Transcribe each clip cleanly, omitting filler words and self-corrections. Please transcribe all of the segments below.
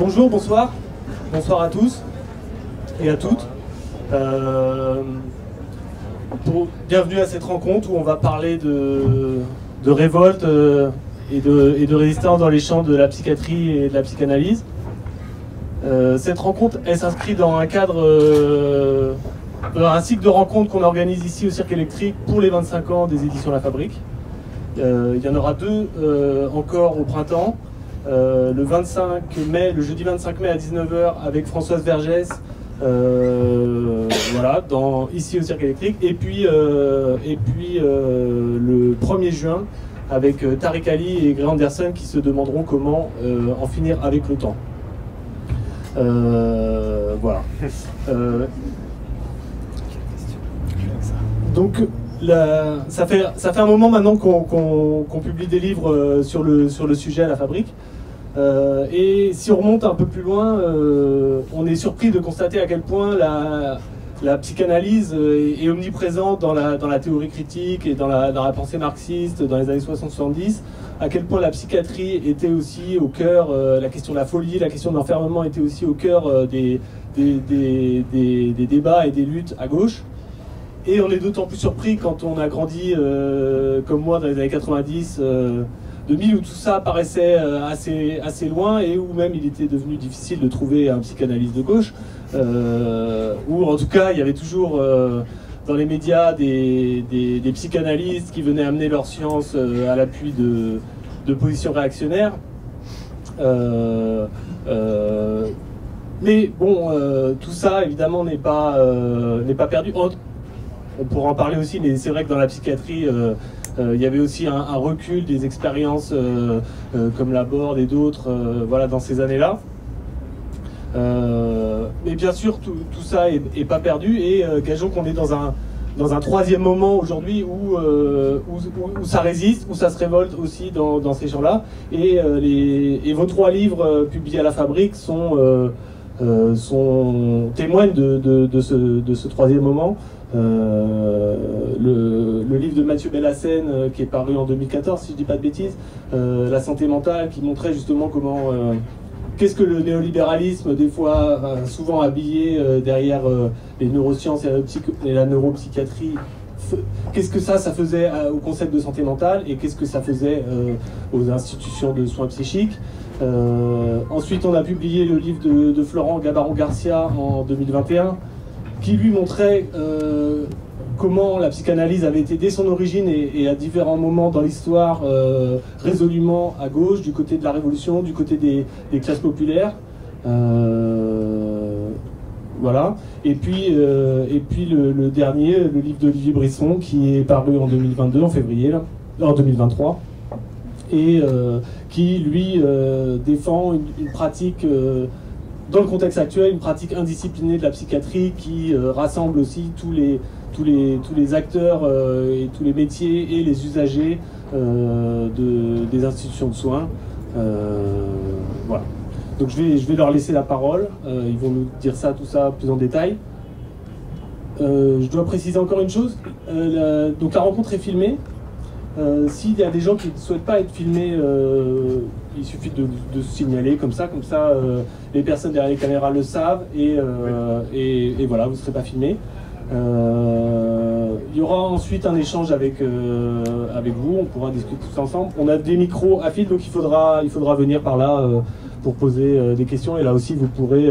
Bonjour, bonsoir. Bonsoir à tous et à toutes. Bienvenue à cette rencontre où on va parler de révolte et de résistance dans les champs de la psychiatrie et de la psychanalyse. Cette rencontre, elle s'inscrit dans un cadre, un cycle de rencontres qu'on organise ici au Cirque Électrique pour les 25 ans des éditions La Fabrique. Il y en aura deux encore au printemps. Le 25 mai, le jeudi 25 mai à 19 h avec Françoise Vergès, voilà, ici au Cirque Électrique, et puis le 1er juin avec Tariq Ali et Gray Anderson qui se demanderont comment en finir avec le temps. Voilà. Donc ça fait un moment maintenant qu'on publie des livres sur le sujet à La Fabrique. Et si on remonte un peu plus loin, on est surpris de constater à quel point la psychanalyse est omniprésente dans la théorie critique et dans la pensée marxiste dans les années 60-70, à quel point la psychiatrie était aussi au cœur, la question de la folie, la question de l'enfermement était aussi au cœur des débats et des luttes à gauche. Et on est d'autant plus surpris quand on a grandi, comme moi, dans les années 90, 2000, où tout ça paraissait assez loin et où même il était devenu difficile de trouver un psychanalyste de gauche, où en tout cas il y avait toujours dans les médias des psychanalystes qui venaient amener leur science à l'appui de positions réactionnaires. Mais bon, tout ça évidemment n'est pas perdu. On pourra en parler aussi, mais c'est vrai que dans la psychiatrie, il y avait aussi un recul des expériences comme la Borde et d'autres voilà, dans ces années-là. Mais bien sûr, tout ça est pas perdu et gageons qu'on est dans un troisième moment aujourd'hui où ça résiste, où ça se révolte aussi dans ces champs-là. Et vos trois livres publiés à La Fabrique témoignent de ce troisième moment. Le livre de Mathieu Bellassène qui est paru en 2014, si je ne dis pas de bêtises, La santé mentale, qui montrait justement comment qu'est-ce que le néolibéralisme, des fois souvent habillé derrière les neurosciences et la neuropsychiatrie, qu'est-ce que ça faisait au concept de santé mentale et qu'est-ce que ça faisait aux institutions de soins psychiques. Ensuite, on a publié le livre de Florent Gabaron-Garcia en 2021, qui lui montrait comment la psychanalyse avait été dès son origine et à différents moments dans l'histoire résolument à gauche, du côté de la Révolution, du côté des classes populaires. Voilà. Et puis le dernier, le livre d'Olivier Brisson, qui est paru en 2022, en février, là, en 2023, et qui, lui, défend une pratique... dans le contexte actuel, une pratique indisciplinée de la psychiatrie qui rassemble aussi tous les acteurs et tous les métiers et les usagers des institutions de soins. Voilà. Donc je vais leur laisser la parole. Ils vont nous dire tout ça plus en détail. Je dois préciser encore une chose. Donc la rencontre est filmée. S'il y a des gens qui ne souhaitent pas être filmés, il suffit de se signaler comme ça les personnes derrière les caméras le savent et voilà, vous ne serez pas filmés. Il y aura ensuite un échange avec vous, on pourra discuter tous ensemble. On a des micros à fil, donc il faudra venir par là pour poser des questions, et là aussi vous pourrez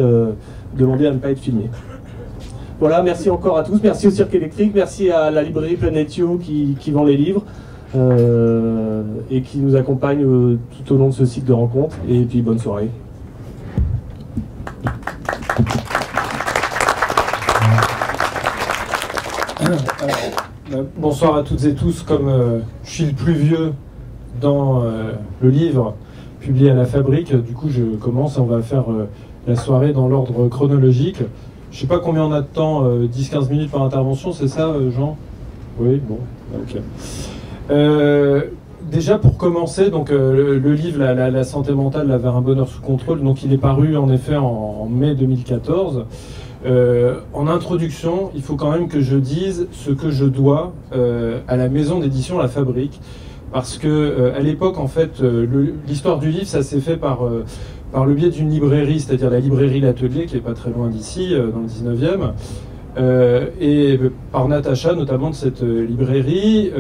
demander à ne pas être filmé. Voilà, merci encore à tous, merci au Cirque Électrique, merci à la librairie Planetio qui vend les livres. Et qui nous accompagne tout au long de ce cycle de rencontres. Et puis bonne soirée. Bonsoir à toutes et tous. Comme je suis le plus vieux dans le livre publié à La Fabrique, du coup je commence, on va faire la soirée dans l'ordre chronologique. Je sais pas combien on a de temps, 10-15 minutes par intervention, c'est ça Jean? Oui, bon, ok. Déjà pour commencer, donc le livre la santé mentale vers un bonheur sous contrôle, donc il est paru en effet en mai 2014. En introduction, il faut quand même que je dise ce que je dois à la maison d'édition La Fabrique, parce que à l'époque en fait l'histoire du livre ça s'est fait par par le biais d'une librairie, c'est-à-dire la librairie L'Atelier, qui est pas très loin d'ici, dans le 19e, et par Natacha, notamment de cette librairie,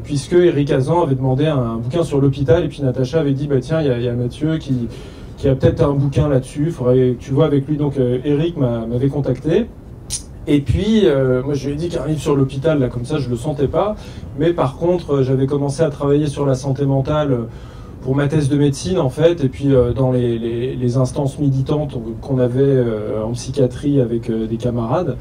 puisque Éric Hazan avait demandé un bouquin sur l'hôpital, et puis Natacha avait dit, bah, tiens, il y a Mathieu qui a peut-être un bouquin là-dessus, il faudrait que tu vois avec lui. Donc Éric m'avait contacté. Et puis, moi je lui ai dit qu'un livre sur l'hôpital, là, comme ça, je le sentais pas. Mais par contre, j'avais commencé à travailler sur la santé mentale pour ma thèse de médecine, en fait, et puis dans les instances militantes qu'on avait en psychiatrie avec des camarades.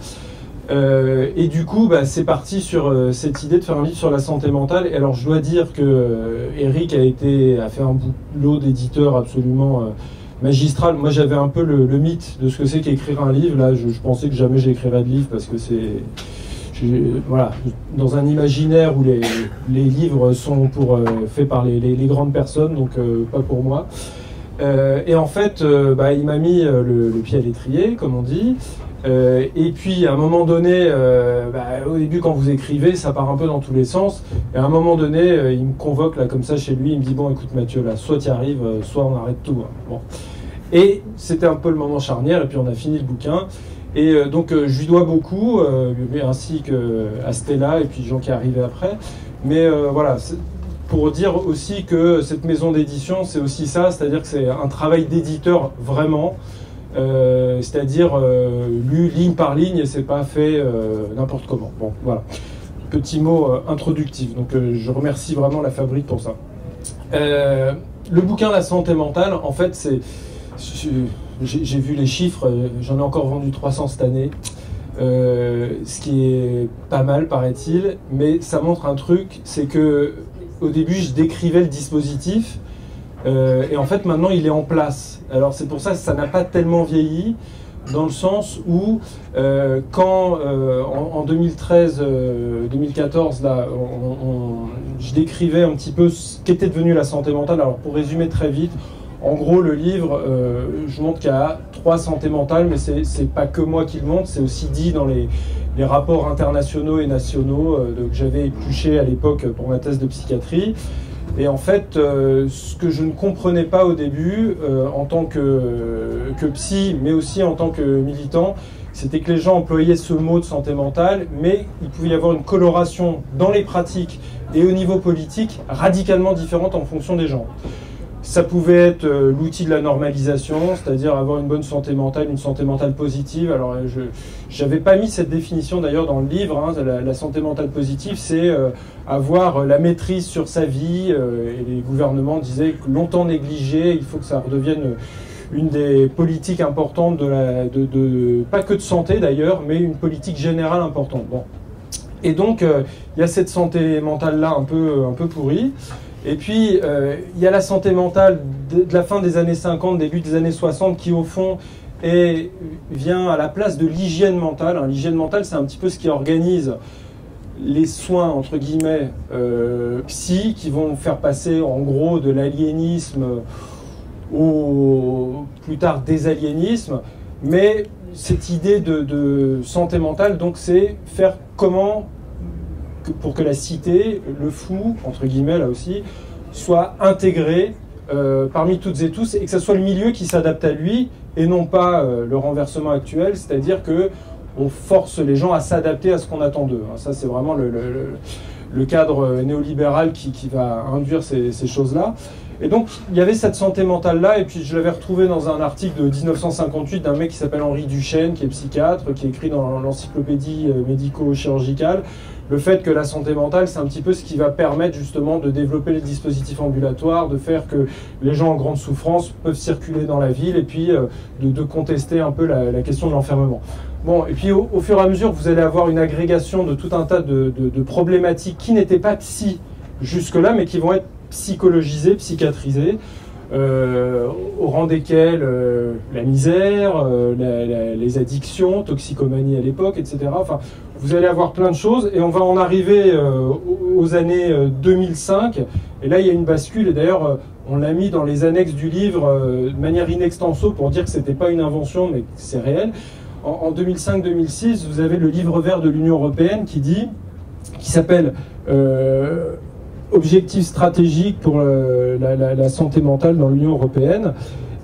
Et du coup, bah, c'est parti sur cette idée de faire un livre sur la santé mentale. Et alors, je dois dire que Éric a fait un boulot d'éditeur absolument magistral. Moi, j'avais un peu le mythe de ce que c'est qu'écrire un livre. Là, je pensais que jamais j'écrirais de livre parce que voilà, dans un imaginaire où les livres sont faits par les grandes personnes, donc pas pour moi. Et en fait, bah, il m'a mis le pied à l'étrier, comme on dit. Et puis à un moment donné, bah, au début quand vous écrivez, ça part un peu dans tous les sens. Et à un moment donné, il me convoque là comme ça chez lui, il me dit bon écoute Mathieu, là, soit tu y arrives, soit on arrête tout. Hein. Bon. Et c'était un peu le moment charnière, et puis on a fini le bouquin. Et donc je lui dois beaucoup, ainsi qu'à Stella et puis Jean qui est arrivé après. Mais voilà, pour dire aussi que cette maison d'édition, c'est aussi ça, c'est-à-dire que c'est un travail d'éditeur vraiment. C'est-à-dire lu ligne par ligne et c'est pas fait n'importe comment. Bon, voilà. Petit mot introductif. Donc je remercie vraiment la Fabrique pour ça. Le bouquin La santé mentale, en fait, j'ai vu les chiffres, j'en ai encore vendu 300 cette année, ce qui est pas mal, paraît-il, mais ça montre un truc, c'est que au début, je décrivais le dispositif. Et en fait, maintenant, il est en place. Alors, c'est pour ça que ça n'a pas tellement vieilli, dans le sens où, quand, en 2013-2014, là, je décrivais un petit peu ce qu'était devenu la santé mentale. Alors, pour résumer très vite, en gros, le livre, je montre qu'il y a 3 santé mentales, mais c'est pas que moi qui le montre, c'est aussi dit dans les rapports internationaux et nationaux que j'avais épluchés à l'époque pour ma thèse de psychiatrie. Et en fait, ce que je ne comprenais pas au début, en tant que psy, mais aussi en tant que militant, c'était que les gens employaient ce mot de santé mentale, mais il pouvait y avoir une coloration dans les pratiques et au niveau politique radicalement différente en fonction des gens. Ça pouvait être l'outil de la normalisation, c'est-à-dire avoir une bonne santé mentale, une santé mentale positive. Alors, je n'avais pas mis cette définition d'ailleurs dans le livre. Hein. La santé mentale positive, c'est avoir la maîtrise sur sa vie. Et les gouvernements disaient que longtemps négligé, il faut que ça redevienne une des politiques importantes pas que de santé d'ailleurs, mais une politique générale importante. Bon. Et donc, il y a cette santé mentale-là un peu pourrie. Et puis, il y a la santé mentale de la fin des années 50, début des années 60, qui au fond vient à la place de l'hygiène mentale. Hein, l'hygiène mentale, c'est un petit peu ce qui organise les soins, entre guillemets, psy, qui vont faire passer en gros de l'aliénisme au plus tard désaliénisme. Mais cette idée de santé mentale, donc, c'est faire comment... pour que la cité, le fou, entre guillemets là aussi, soit intégré parmi toutes et tous, et que ce soit le milieu qui s'adapte à lui, et non pas le renversement actuel, c'est-à-dire que on force les gens à s'adapter à ce qu'on attend d'eux. Ça, c'est vraiment le cadre néolibéral qui va induire ces choses-là. Et donc, il y avait cette santé mentale-là, et puis je l'avais retrouvé dans un article de 1958 d'un mec qui s'appelle Henri Duchesne, qui est psychiatre, qui écrit dans l'encyclopédie médico-chirurgicale, le fait que la santé mentale, c'est un petit peu ce qui va permettre justement de développer les dispositifs ambulatoires, de faire que les gens en grande souffrance peuvent circuler dans la ville, et puis de contester un peu la question de l'enfermement. Bon, et puis au fur et à mesure, vous allez avoir une agrégation de tout un tas de problématiques qui n'étaient pas psy jusque-là, mais qui vont être psychologisées, psychiatrisées, au rang desquelles la misère, les addictions, toxicomanie à l'époque, etc. Enfin, vous allez avoir plein de choses, et on va en arriver aux années 2005, et là il y a une bascule, et d'ailleurs on l'a mis dans les annexes du livre de manière in extenso pour dire que c'était pas une invention, mais que c'est réel. En 2005-2006, vous avez le livre vert de l'Union européenne qui s'appelle Objectifs stratégiques pour la santé mentale dans l'Union européenne.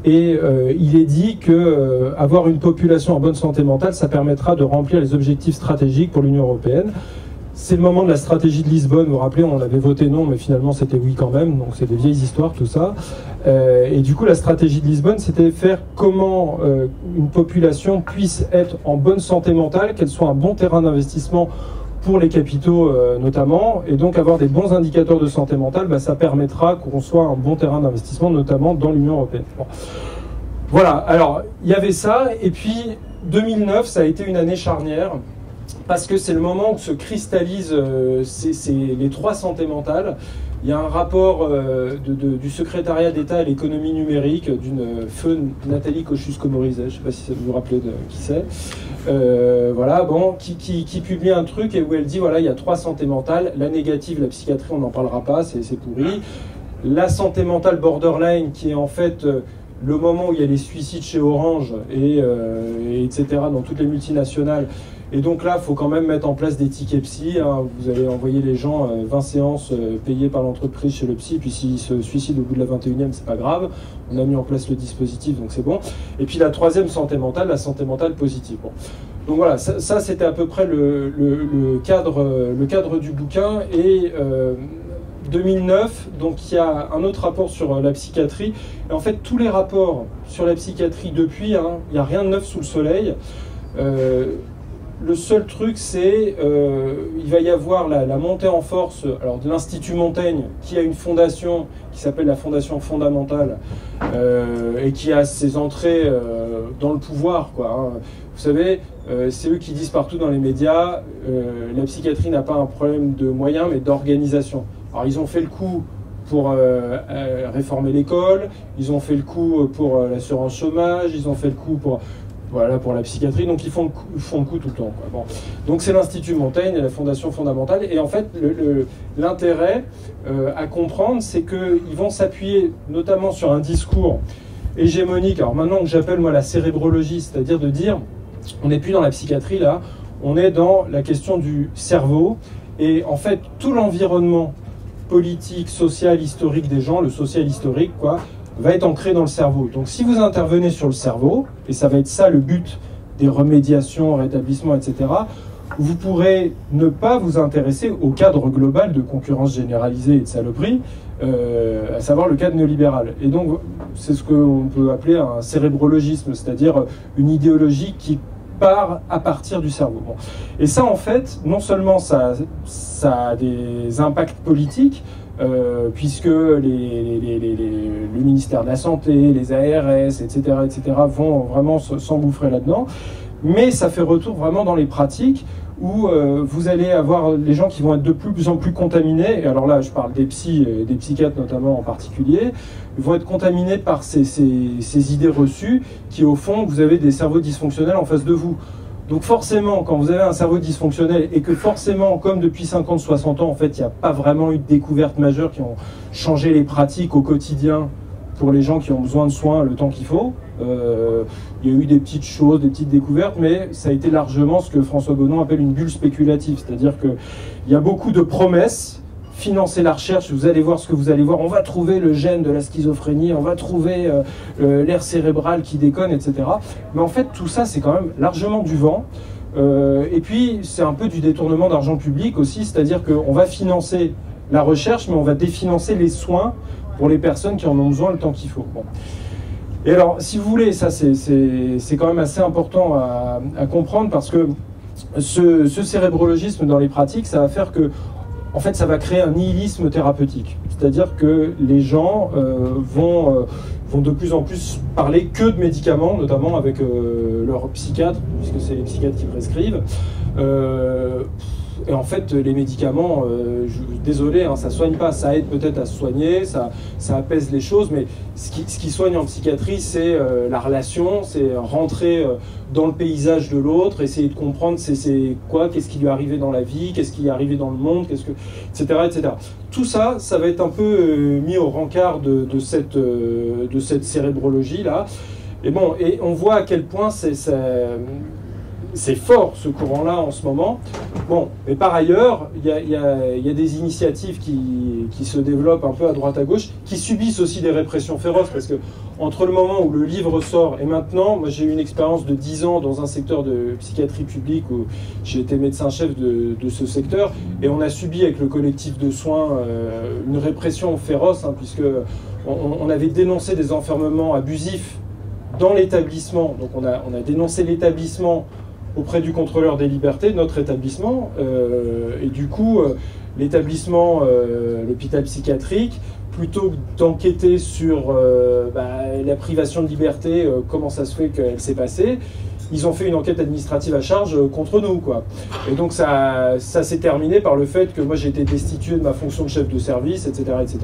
Et il est dit que avoir une population en bonne santé mentale, ça permettra de remplir les objectifs stratégiques pour l'Union européenne. C'est le moment de la stratégie de Lisbonne, vous vous rappelez, on avait voté non, mais finalement c'était oui quand même, donc c'est des vieilles histoires tout ça. Et du coup la stratégie de Lisbonne, c'était faire comment une population puisse être en bonne santé mentale, qu'elle soit un bon terrain d'investissement pour les capitaux notamment, et donc avoir des bons indicateurs de santé mentale, ça permettra qu'on soit un bon terrain d'investissement, notamment dans l'Union européenne. Bon. Voilà, alors il y avait ça, et puis 2009, ça a été une année charnière, parce que c'est le moment où se cristallisent les trois santé mentales. Il y a un rapport du secrétariat d'État à l'économie numérique d'une feu Nathalie Kosciusko-Morizet, je ne sais pas si ça vous vous rappelez de qui c'est, voilà, bon, qui publie un truc et où elle dit voilà, il y a trois santé mentales, la négative, la psychiatrie, on n'en parlera pas, c'est pourri. La santé mentale borderline, qui est en fait le moment où il y a les suicides chez Orange et etc. dans toutes les multinationales. Et donc là, il faut quand même mettre en place des tickets psy. Hein. Vous allez envoyer les gens 20 séances payées par l'entreprise chez le psy, puis s'ils se suicident au bout de la 21e, c'est pas grave. On a mis en place le dispositif, donc c'est bon. Et puis la troisième santé mentale, la santé mentale positive. Bon. Donc voilà, ça c'était à peu près le cadre du bouquin. Et 2009, donc il y a un autre rapport sur la psychiatrie. Et en fait, tous les rapports sur la psychiatrie depuis, hein, il n'y a rien de neuf sous le soleil. Le seul truc, c'est il va y avoir la montée en force alors, de l'Institut Montaigne, qui a une fondation qui s'appelle la Fondation Fondamentale et qui a ses entrées dans le pouvoir, quoi, hein. Vous savez, c'est eux qui disent partout dans les médias la psychiatrie n'a pas un problème de moyens, mais d'organisation. Alors, ils ont fait le coup pour réformer l'école, ils ont fait le coup pour l'assurance chômage, ils ont fait le coup pour... Voilà, pour la psychiatrie, donc ils font le coup tout le temps, quoi. Bon. Donc c'est l'Institut Montaigne et la Fondation Fondamentale, et en fait l'intérêt à comprendre, c'est qu'ils vont s'appuyer notamment sur un discours hégémonique, alors maintenant que j'appelle moi la cérébrologie, c'est-à-dire de dire, on n'est plus dans la psychiatrie là, on est dans la question du cerveau, et en fait tout l'environnement politique, social, historique des gens, le social historique, quoi, va être ancré dans le cerveau. Donc si vous intervenez sur le cerveau, et ça va être ça le but des remédiations, rétablissements, etc., vous pourrez ne pas vous intéresser au cadre global de concurrence généralisée et de saloperie, à savoir le cadre néolibéral. Et donc c'est ce qu'on peut appeler un cérébrologisme, c'est-à-dire une idéologie qui part à partir du cerveau. Bon. Et ça, en fait, non seulement ça a des impacts politiques, puisque le ministère de la Santé, les ARS, etc., vont vraiment s'engouffrer là-dedans, mais ça fait retour vraiment dans les pratiques où vous allez avoir les gens qui vont être de plus en plus contaminés, et alors là je parle des psys et des psychiatres notamment en particulier, vont être contaminés par ces idées reçues qui au fond vous avez des cerveaux dysfonctionnels en face de vous. Donc forcément, quand vous avez un cerveau dysfonctionnel et que forcément, comme depuis 50-60 ans, en fait, il n'y a pas vraiment eu de découvertes majeures qui ont changé les pratiques au quotidien pour les gens qui ont besoin de soins le temps qu'il faut. Il y a eu des petites choses, des petites découvertes, mais ça a été largement ce que François Bonnon appelle une bulle spéculative. C'est-à-dire qu'il y a beaucoup de promesses. Financer la recherche, vous allez voir ce que vous allez voir, on va trouver le gène de la schizophrénie, on va trouver l'aire cérébrale qui déconne, etc. Mais en fait, tout ça, c'est quand même largement du vent. Et puis, c'est un peu du détournement d'argent public aussi, c'est-à-dire qu'on va financer la recherche, mais on va définancer les soins pour les personnes qui en ont besoin le temps qu'il faut. Bon. Et alors, si vous voulez, ça c'est quand même assez important à comprendre, parce que ce cérébrologisme dans les pratiques, ça va faire que en fait, ça va créer un nihilisme thérapeutique. C'est-à-dire que les gens vont de plus en plus parler que de médicaments, notamment avec leur psychiatre, puisque c'est les psychiatres qui prescrivent. Et en fait, les médicaments, désolé, hein, ça ne soigne pas. Ça aide peut-être à se soigner, ça apaise les choses, mais ce qui soigne en psychiatrie, c'est la relation, c'est rentrer dans le paysage de l'autre, essayer de comprendre c'est quoi, qu'est-ce qui lui est arrivé dans la vie, qu'est-ce qui est arrivé dans le monde, etc., etc. Tout ça, ça va être un peu mis au rencard de cette cérébrologie-là. Et bon, et on voit à quel point c'est fort ce courant-là en ce moment. Bon, mais par ailleurs, il y a des initiatives qui se développent un peu à droite à gauche, qui subissent aussi des répressions féroces, parce que entre le moment où le livre sort et maintenant, moi j'ai eu une expérience de 10 ans dans un secteur de psychiatrie publique où j'ai été médecin-chef de ce secteur, et on a subi avec le collectif de soins une répression féroce, hein, puisque on avait dénoncé des enfermements abusifs dans l'établissement. Donc on a dénoncé l'établissement auprès du contrôleur des libertés, notre établissement, et du coup, l'établissement, l'hôpital psychiatrique, plutôt que d'enquêter sur la privation de liberté, comment ça se fait qu'elle s'est passée, ils ont fait une enquête administrative à charge contre nous, quoi. Et donc ça s'est terminé par le fait que moi j'ai été destitué de ma fonction de chef de service, etc. etc.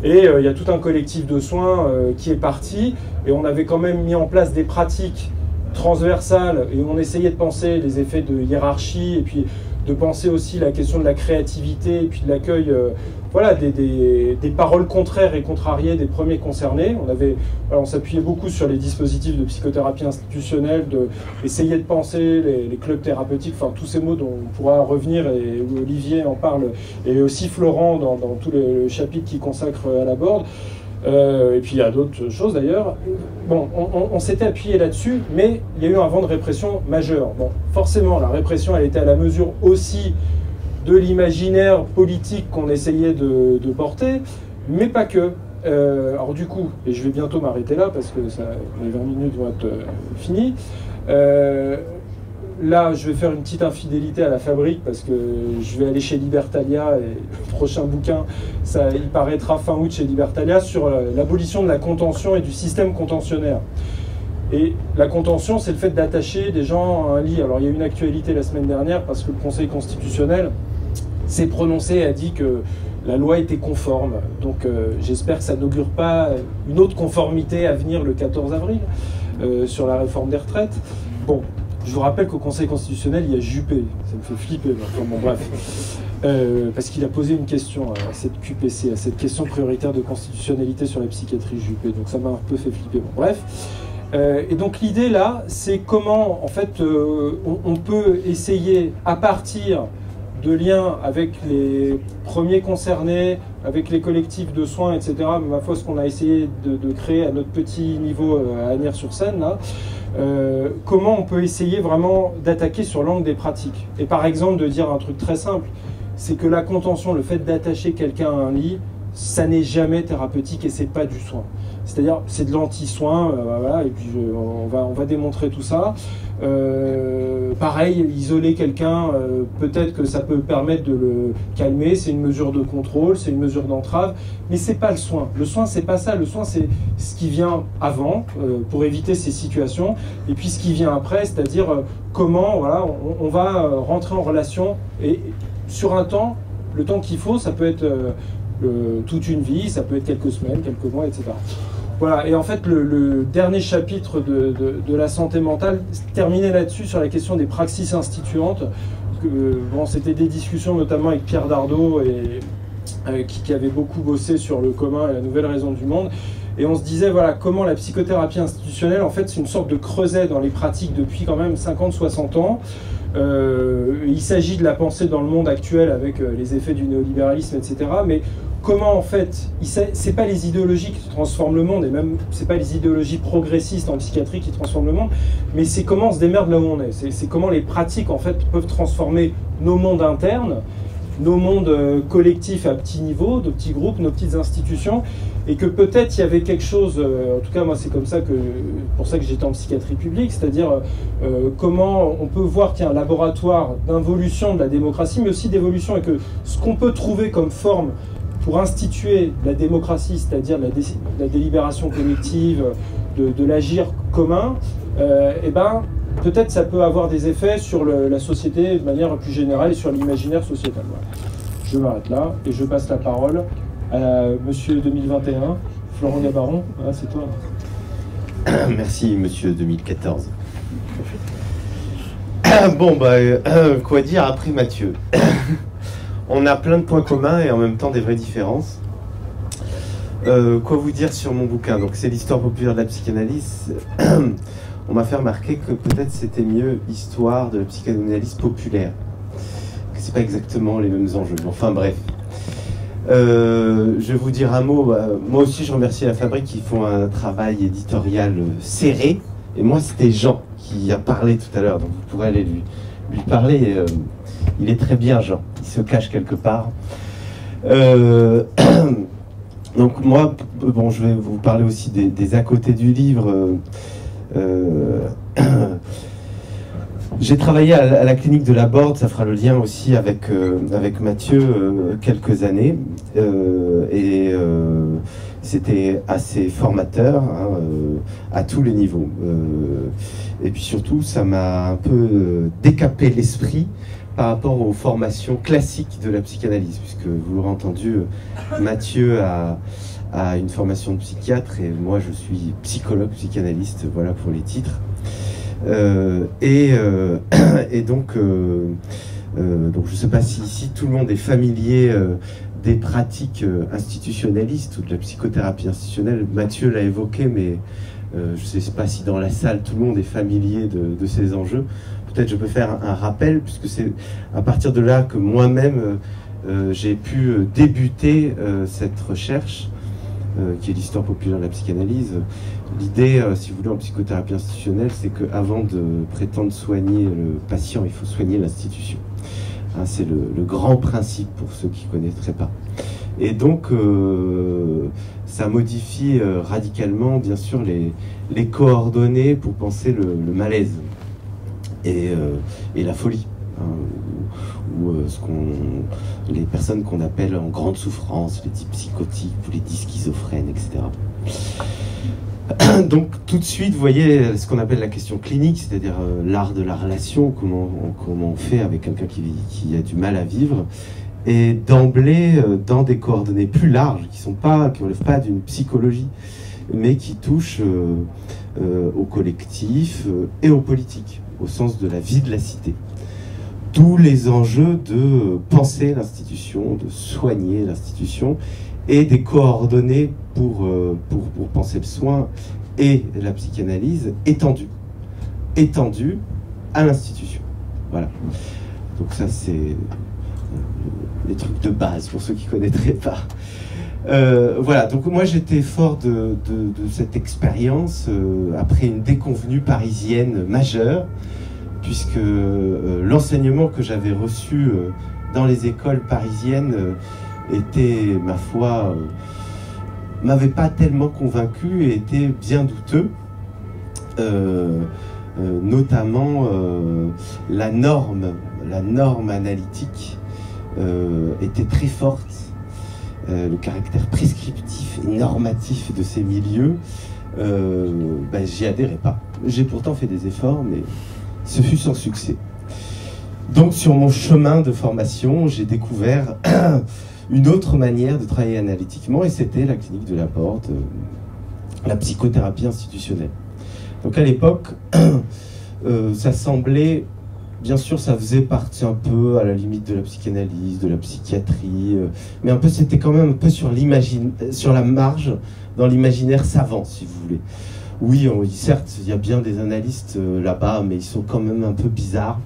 Et il y a tout un collectif de soins qui est parti, et on avait quand même mis en place des pratiques transversales, et on essayait de penser les effets de hiérarchie, et puis de penser aussi la question de la créativité, et puis de l'accueil voilà, des paroles contraires et contrariées des premiers concernés. On s'appuyait beaucoup sur les dispositifs de psychothérapie institutionnelle, essayer de penser les clubs thérapeutiques, enfin tous ces mots dont on pourra revenir, et où Olivier en parle, et aussi Florent dans tous les chapitres qu'il consacre à la board. Et puis il y a d'autres choses d'ailleurs. Bon, on s'était appuyé là-dessus, mais il y a eu un vent de répression majeur. Bon, forcément, la répression, elle était à la mesure aussi de l'imaginaire politique qu'on essayait de porter, mais pas que. Alors du coup, et je vais bientôt m'arrêter là, parce que les 20 minutes vont être finies. Là, je vais faire une petite infidélité à la fabrique, parce que je vais aller chez Libertalia, et le prochain bouquin, il paraîtra fin août chez Libertalia, sur l'abolition de la contention et du système contentionnel. Et la contention, c'est le fait d'attacher des gens à un lit. Alors il y a eu une actualité la semaine dernière, parce que le Conseil constitutionnel s'est prononcé et a dit que la loi était conforme. Donc j'espère que ça n'augure pas une autre conformité à venir le 14 avril, sur la réforme des retraites. Bon. Je vous rappelle qu'au Conseil constitutionnel, il y a Juppé. Ça me fait flipper. Enfin, bon, bref. Parce qu'il a posé une question à cette QPC, à cette question prioritaire de constitutionnalité sur la psychiatrie Juppé. Donc ça m'a un peu fait flipper. Bon, bref. Et donc l'idée là, c'est comment, en fait, on peut essayer, à partir de liens avec les premiers concernés, avec les collectifs de soins, etc., mais ma foi, ce qu'on a essayé de créer à notre petit niveau à Agnières-sur-Seine, là, comment on peut essayer vraiment d'attaquer sur l'angle des pratiques. Et par exemple, de dire un truc très simple, c'est que la contention, le fait d'attacher quelqu'un à un lit, ça n'est jamais thérapeutique et c'est pas du soin. C'est-à-dire, c'est de l'anti-soin, voilà, et puis on va démontrer tout ça. Pareil, isoler quelqu'un, peut-être que ça peut permettre de le calmer, c'est une mesure de contrôle, c'est une mesure d'entrave, mais c'est pas le soin. Le soin, c'est pas ça. Le soin, c'est ce qui vient avant, pour éviter ces situations, et puis ce qui vient après, c'est-à-dire comment, voilà, on va rentrer en relation, et sur un temps, le temps qu'il faut, ça peut être toute une vie, ça peut être quelques semaines, quelques mois, etc. Voilà, et en fait, le dernier chapitre de la santé mentale terminait là-dessus, sur la question des praxis instituantes. Bon, c'était des discussions notamment avec Pierre Dardot, qui avait beaucoup bossé sur le commun et la nouvelle raison du monde. Et on se disait, voilà, comment la psychothérapie institutionnelle, en fait, c'est une sorte de creuset dans les pratiques depuis quand même 50-60 ans. Il s'agit de la penser dans le monde actuel avec les effets du néolibéralisme, etc. Mais comment, en fait, c'est pas les idéologies qui transforment le monde, et même c'est pas les idéologies progressistes en psychiatrie qui transforment le monde, mais c'est comment on se démerde là où on est. C'est comment les pratiques, en fait, peuvent transformer nos mondes internes, nos mondes collectifs à petit niveau, nos petits groupes, nos petites institutions, et que peut-être il y avait quelque chose, en tout cas moi c'est comme ça pour ça que j'étais en psychiatrie publique, c'est-à-dire comment on peut voir qu'il y a un laboratoire d'involution de la démocratie, mais aussi d'évolution, et que ce qu'on peut trouver comme forme pour instituer la démocratie, c'est-à-dire la délibération collective, de l'agir commun, et ben peut-être ça peut avoir des effets sur la société de manière plus générale et sur l'imaginaire sociétal. Voilà. Je m'arrête là et je passe la parole à Monsieur 2021, Florent Gabaron. Ah, c'est toi. Merci Monsieur 2014. Bon, quoi dire après Mathieu? On a plein de points communs et en même temps des vraies différences. Quoi vous dire sur mon bouquin? Donc c'est l'histoire populaire de la psychanalyse. on m'a fait remarquer que peut-être c'était mieux histoire de la psychanalyse populaire, que c'est pas exactement les mêmes enjeux. Enfin bref. Je vais vous dire un mot. Moi aussi, je remercie la Fabrique qui font un travail éditorial serré. Et moi, c'était Jean qui a parlé tout à l'heure, donc vous pourrez aller lui parler. Il est très bien, Jean. Il se cache quelque part. Donc moi, bon, je vais vous parler aussi des à côté du livre. J'ai travaillé à la clinique de la Borde, ça fera le lien aussi avec Mathieu quelques années, et c'était assez formateur à tous les niveaux. Et puis surtout, ça m'a un peu décapé l'esprit par rapport aux formations classiques de la psychanalyse, puisque vous l'aurez entendu, Mathieu a une formation de psychiatre et moi je suis psychologue, psychanalyste, voilà pour les titres. Et donc je ne sais pas si ici tout le monde est familier des pratiques institutionnalistes ou de la psychothérapie institutionnelle. Mathieu l'a évoqué, mais je ne sais pas si dans la salle tout le monde est familier de ces enjeux. Peut-être je peux faire un rappel, puisque c'est à partir de là que moi-même j'ai pu débuter cette recherche, qui est l'histoire populaire de la psychanalyse. L'idée, si vous voulez, en psychothérapie institutionnelle, c'est qu'avant de prétendre soigner le patient, il faut soigner l'institution. Hein, c'est le grand principe pour ceux qui ne connaîtraient pas. Et donc, ça modifie radicalement, bien sûr, les coordonnées pour penser le malaise et la folie. Hein, ou les personnes qu'on appelle en grande souffrance, les dits psychotiques ou les dits schizophrènes, etc. Donc tout de suite, vous voyez ce qu'on appelle la question clinique, c'est-à-dire l'art de la relation, comment on fait avec quelqu'un qui a du mal à vivre, et d'emblée dans des coordonnées plus larges, qui ne relèvent pas d'une psychologie, mais qui touchent au collectif et au politique, au sens de la vie de la cité. D'où les enjeux de penser l'institution, de soigner l'institution, et des coordonnées pour penser le soin et la psychanalyse étendues à l'institution. Voilà. Donc ça, c'est les trucs de base pour ceux qui ne connaîtraient pas. Voilà, donc moi j'étais fort de cette expérience après une déconvenue parisienne majeure, puisque l'enseignement que j'avais reçu dans les écoles parisiennes était, ma foi, m'avait pas tellement convaincu et était bien douteux, notamment la norme analytique était très forte, le caractère prescriptif et normatif de ces milieux, j'y adhérais pas. J'ai pourtant fait des efforts, mais ce fut sans succès. Donc sur mon chemin de formation, j'ai découvert une autre manière de travailler analytiquement, et c'était la clinique de la Borde, la psychothérapie institutionnelle. Donc à l'époque, ça semblait, bien sûr, ça faisait partie un peu à la limite de la psychanalyse, de la psychiatrie, mais un peu, c'était quand même un peu sur la marge, dans l'imaginaire savant, si vous voulez. Oui, certes, il y a bien des analystes là-bas, mais ils sont quand même un peu bizarres.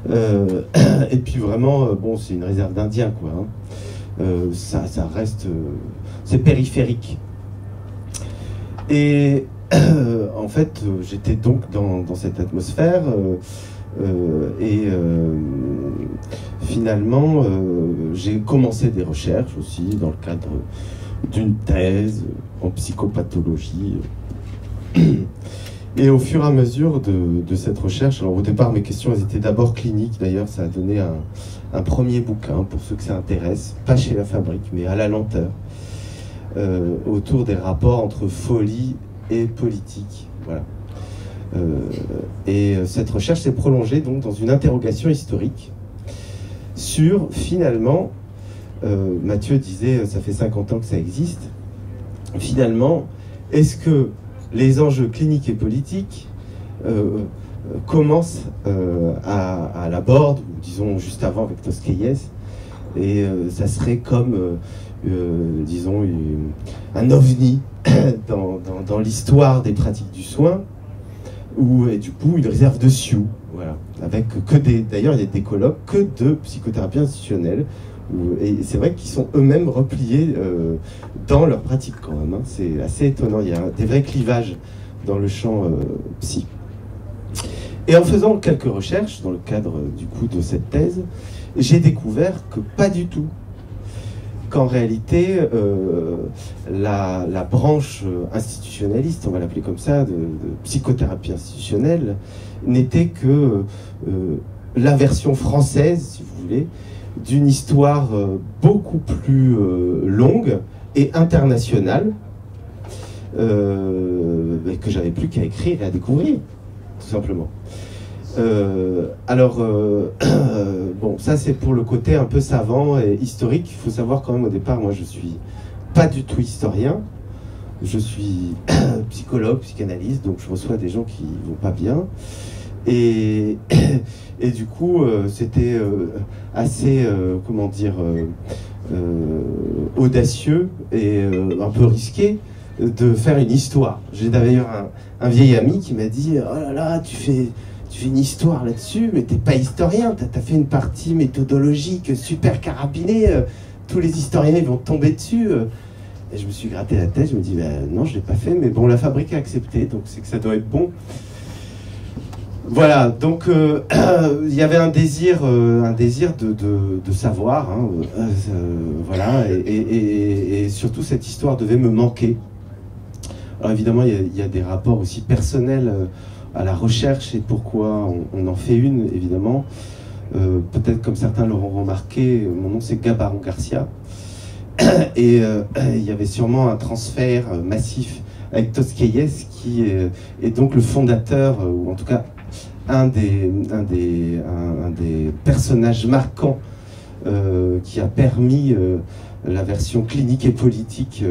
Et puis vraiment, bon, c'est une réserve d'Indiens, quoi. Hein. Ça reste, c'est périphérique. Et en fait, j'étais donc dans cette atmosphère, et finalement, j'ai commencé des recherches aussi dans le cadre d'une thèse en psychopathologie. Et au fur et à mesure de cette recherche, alors au départ mes questions elles étaient d'abord cliniques, d'ailleurs ça a donné un premier bouquin pour ceux que ça intéresse, pas chez la Fabrique mais à la lenteur, autour des rapports entre folie et politique. Voilà. Et cette recherche s'est prolongée donc dans une interrogation historique sur finalement, Mathieu disait ça fait 50 ans que ça existe, finalement est-ce que les enjeux cliniques et politiques commencent à la Borde, ou disons juste avant avec Tosquelles, et ça serait comme, disons, un ovni dans l'histoire des pratiques du soin, et du coup une réserve de Sioux, voilà, avec que d'ailleurs il y a des colloques que de psychothérapie institutionnelle, et c'est vrai qu'ils sont eux-mêmes repliés dans leur pratique quand même, hein. C'est assez étonnant, il y a des vrais clivages dans le champ psy. Et en faisant quelques recherches dans le cadre du coup de cette thèse, j'ai découvert que pas du tout, qu'en réalité la branche institutionnaliste, on va l'appeler comme ça, de psychothérapie institutionnelle, n'était que la version française, si vous voulez, d'une histoire beaucoup plus longue et internationale, que j'avais plus qu'à écrire et à découvrir, tout simplement. Bon, ça c'est pour le côté un peu savant et historique. Il faut savoir quand même au départ, moi je suis pas du tout historien, je suis psychologue, psychanalyste, donc je reçois des gens qui vont pas bien. Et du coup, c'était assez, comment dire, audacieux et un peu risqué de faire une histoire. J'ai d'ailleurs un vieil ami qui m'a dit « Oh là là, tu fais une histoire là-dessus, mais t'es pas historien, t'as fait une partie méthodologique super carabinée, tous les historiens ils vont tomber dessus. » Et je me suis gratté la tête, je me dis non, je l'ai pas fait, mais bon, la fabrique a accepté, donc c'est que ça doit être bon. Voilà, donc il y avait un désir de savoir, hein, voilà, et surtout cette histoire devait me manquer. Alors évidemment, il y a des rapports aussi personnels à la recherche et pourquoi on en fait une, évidemment. Peut-être comme certains l'auront remarqué, mon nom c'est Gabaron Garcia. Et il y avait sûrement un transfert massif avec Tosquelles, qui est donc le fondateur, ou en tout cas un des personnages marquants qui a permis la version clinique et politique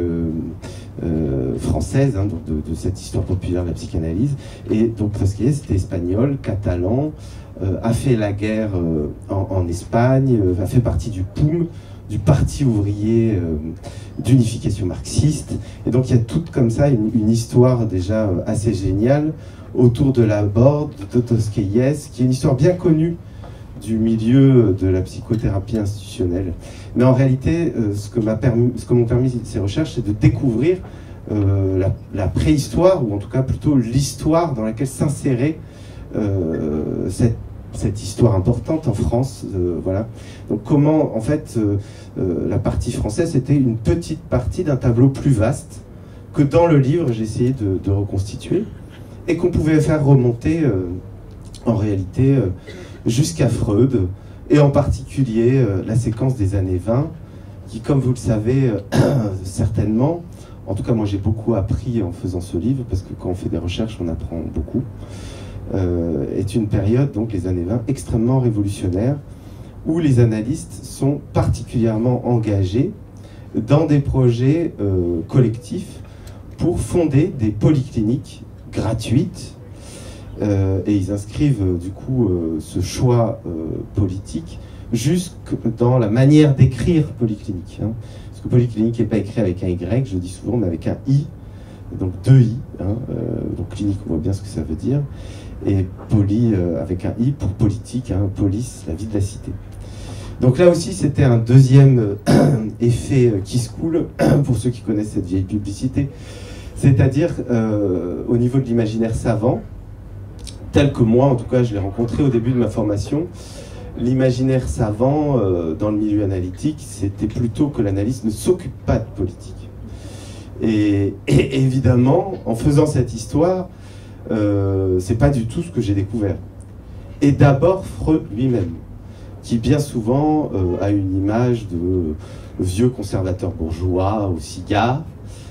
française, hein, donc de cette histoire populaire de la psychanalyse. Et donc Tosquelles était espagnol, catalan, a fait la guerre en Espagne, a fait partie du POUM, du Parti ouvrier d'unification marxiste. Et donc il y a toute comme ça une histoire déjà assez géniale autour de la Borde, de Tosquelles, qui est une histoire bien connue du milieu de la psychothérapie institutionnelle. Mais en réalité, ce que m'ont permis ces recherches, c'est de découvrir la préhistoire, ou en tout cas plutôt l'histoire dans laquelle s'insérait cette histoire importante en France. Voilà. Donc comment, en fait, la partie française était une petite partie d'un tableau plus vaste que dans le livre j'ai essayé de reconstituer, et qu'on pouvait faire remonter en réalité jusqu'à Freud, et en particulier la séquence des années 20, qui, comme vous le savez certainement, en tout cas moi j'ai beaucoup appris en faisant ce livre, parce que quand on fait des recherches on apprend beaucoup, est une période, donc les années 20, extrêmement révolutionnaire, où les analystes sont particulièrement engagés dans des projets collectifs pour fonder des polycliniques gratuites, et ils inscrivent du coup ce choix politique jusque dans la manière d'écrire polyclinique, hein. Parce que polyclinique n'est pas écrit avec un Y, je dis souvent, mais avec un I, donc deux I, hein, donc clinique, on voit bien ce que ça veut dire, et poly avec un I pour politique, hein, police, la vie de la cité. Donc là aussi c'était un deuxième effet qui se coule, pour ceux qui connaissent cette vieille publicité, c'est-à-dire au niveau de l'imaginaire savant, tel que moi en tout cas je l'ai rencontré au début de ma formation. L'imaginaire savant dans le milieu analytique, c'était plutôt que l'analyste ne s'occupe pas de politique. Et évidemment, en faisant cette histoire, c'est pas du tout ce que j'ai découvert. Et d'abord Freud lui-même, qui bien souvent a une image de vieux conservateur bourgeois au cigare.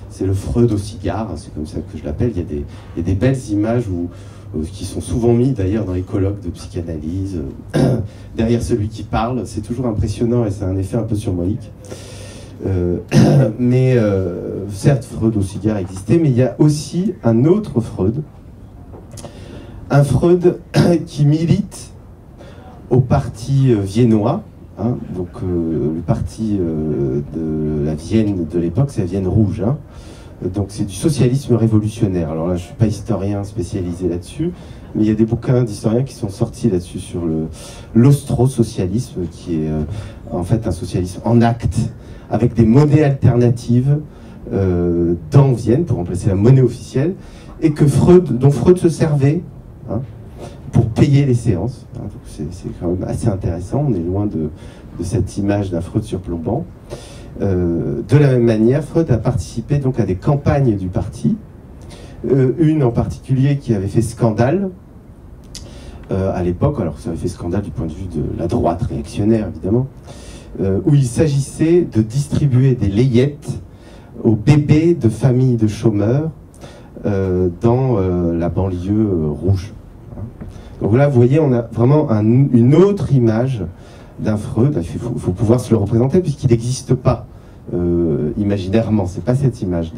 C'est le Freud au cigare, hein, c'est comme ça que je l'appelle. Il y a des belles images qui sont souvent mises d'ailleurs dans les colloques de psychanalyse. Derrière celui qui parle, c'est toujours impressionnant et c'est un effet un peu surmolique. Mais certes, Freud au cigare existait, mais il y a aussi un autre Freud. Un Freud qui milite au parti viennois, hein, donc le parti de la Vienne de l'époque, c'est la Vienne rouge, hein, Donc c'est du socialisme révolutionnaire. Alors là, je ne suis pas historien spécialisé là-dessus, mais il y a des bouquins d'historiens qui sont sortis là-dessus sur l'austro-socialisme, qui est en fait un socialisme en acte, avec des monnaies alternatives dans Vienne, pour remplacer la monnaie officielle, et dont Freud se servait hein, pour payer les séances. Hein. C'est quand même assez intéressant, on est loin de cette image d'un Freud surplombant. De la même manière, Freud a participé donc à des campagnes du parti, une en particulier qui avait fait scandale à l'époque, alors ça avait fait scandale du point de vue de la droite réactionnaire évidemment, où il s'agissait de distribuer des layettes aux bébés de familles de chômeurs dans la banlieue rouge. Donc là, vous voyez, on a vraiment une autre image d'un Freud. Il faut pouvoir se le représenter puisqu'il n'existe pas imaginairement. C'est pas cette image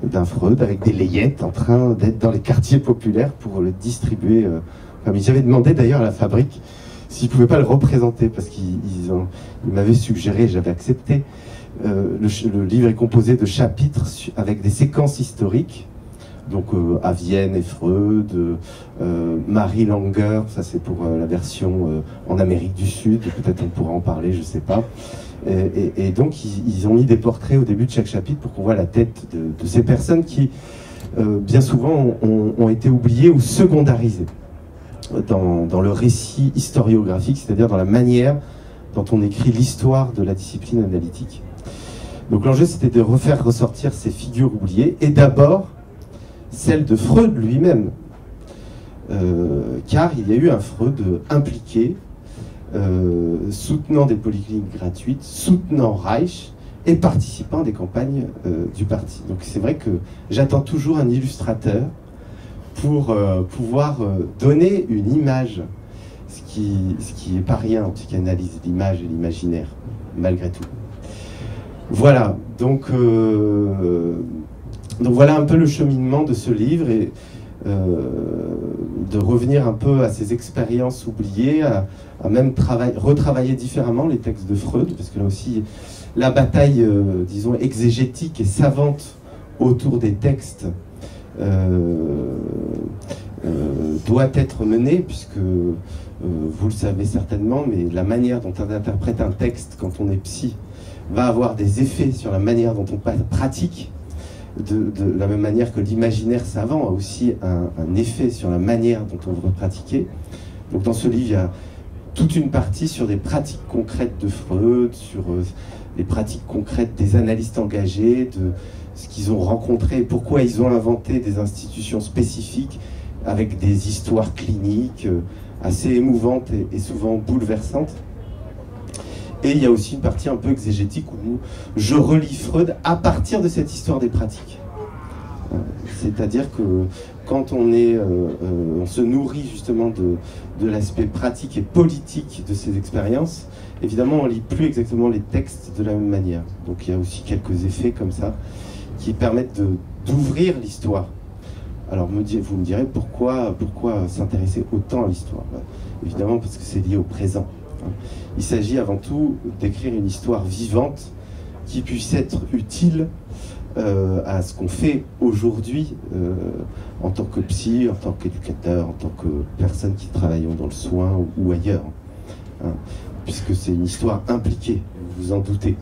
d'un Freud avec des layettes en train d'être dans les quartiers populaires pour le distribuer. J'avais demandé d'ailleurs à la fabrique s'ils ne pouvaient pas le représenter parce qu'ils m'avaient suggéré, j'avais accepté. Le livre est composé de chapitres avec des séquences historiques. Donc à Vienne et Freud, Marie Langer, ça c'est pour la version en Amérique du Sud, peut-être on pourra en parler, je ne sais pas. Et donc ils ont mis des portraits au début de chaque chapitre pour qu'on voit la tête de ces personnes qui, bien souvent, ont été oubliées ou secondarisées dans le récit historiographique, c'est-à-dire dans la manière dont on écrit l'histoire de la discipline analytique. Donc l'enjeu c'était de refaire ressortir ces figures oubliées, et d'abord celle de Freud lui-même, car il y a eu un Freud impliqué, soutenant des polycliniques gratuites, soutenant Reich et participant à des campagnes du parti. Donc c'est vrai que j'attends toujours un illustrateur pour pouvoir donner une image, ce qui est pas rien en psychanalyse, l'image et l'imaginaire, malgré tout. Voilà, donc voilà un peu le cheminement de ce livre, et de revenir un peu à ces expériences oubliées, à même retravailler différemment les textes de Freud, parce que là aussi la bataille, disons, exégétique et savante autour des textes doit être menée, puisque vous le savez certainement, mais la manière dont on interprète un texte quand on est psy va avoir des effets sur la manière dont on pratique. De la même manière que l'imaginaire savant a aussi un effet sur la manière dont on va pratiquer. Donc dans ce livre, il y a toute une partie sur des pratiques concrètes de Freud, sur les pratiques concrètes des analystes engagés, de ce qu'ils ont rencontré, et pourquoi ils ont inventé des institutions spécifiques avec des histoires cliniques assez émouvantes et souvent bouleversantes. Et il y a aussi une partie un peu exégétique où je relis Freud à partir de cette histoire des pratiques. C'est-à-dire que quand on se nourrit justement de l'aspect pratique et politique de ces expériences, évidemment on ne lit plus exactement les textes de la même manière. Donc il y a aussi quelques effets comme ça qui permettent d'ouvrir l'histoire. Alors vous me direz pourquoi s'intéresser autant à l'histoire? Évidemment parce que c'est lié au présent. Il s'agit avant tout d'écrire une histoire vivante qui puisse être utile à ce qu'on fait aujourd'hui en tant que psy, en tant qu'éducateur, en tant que personne qui travaille dans le soin ou ailleurs. Puisque c'est une histoire impliquée, vous vous en doutez.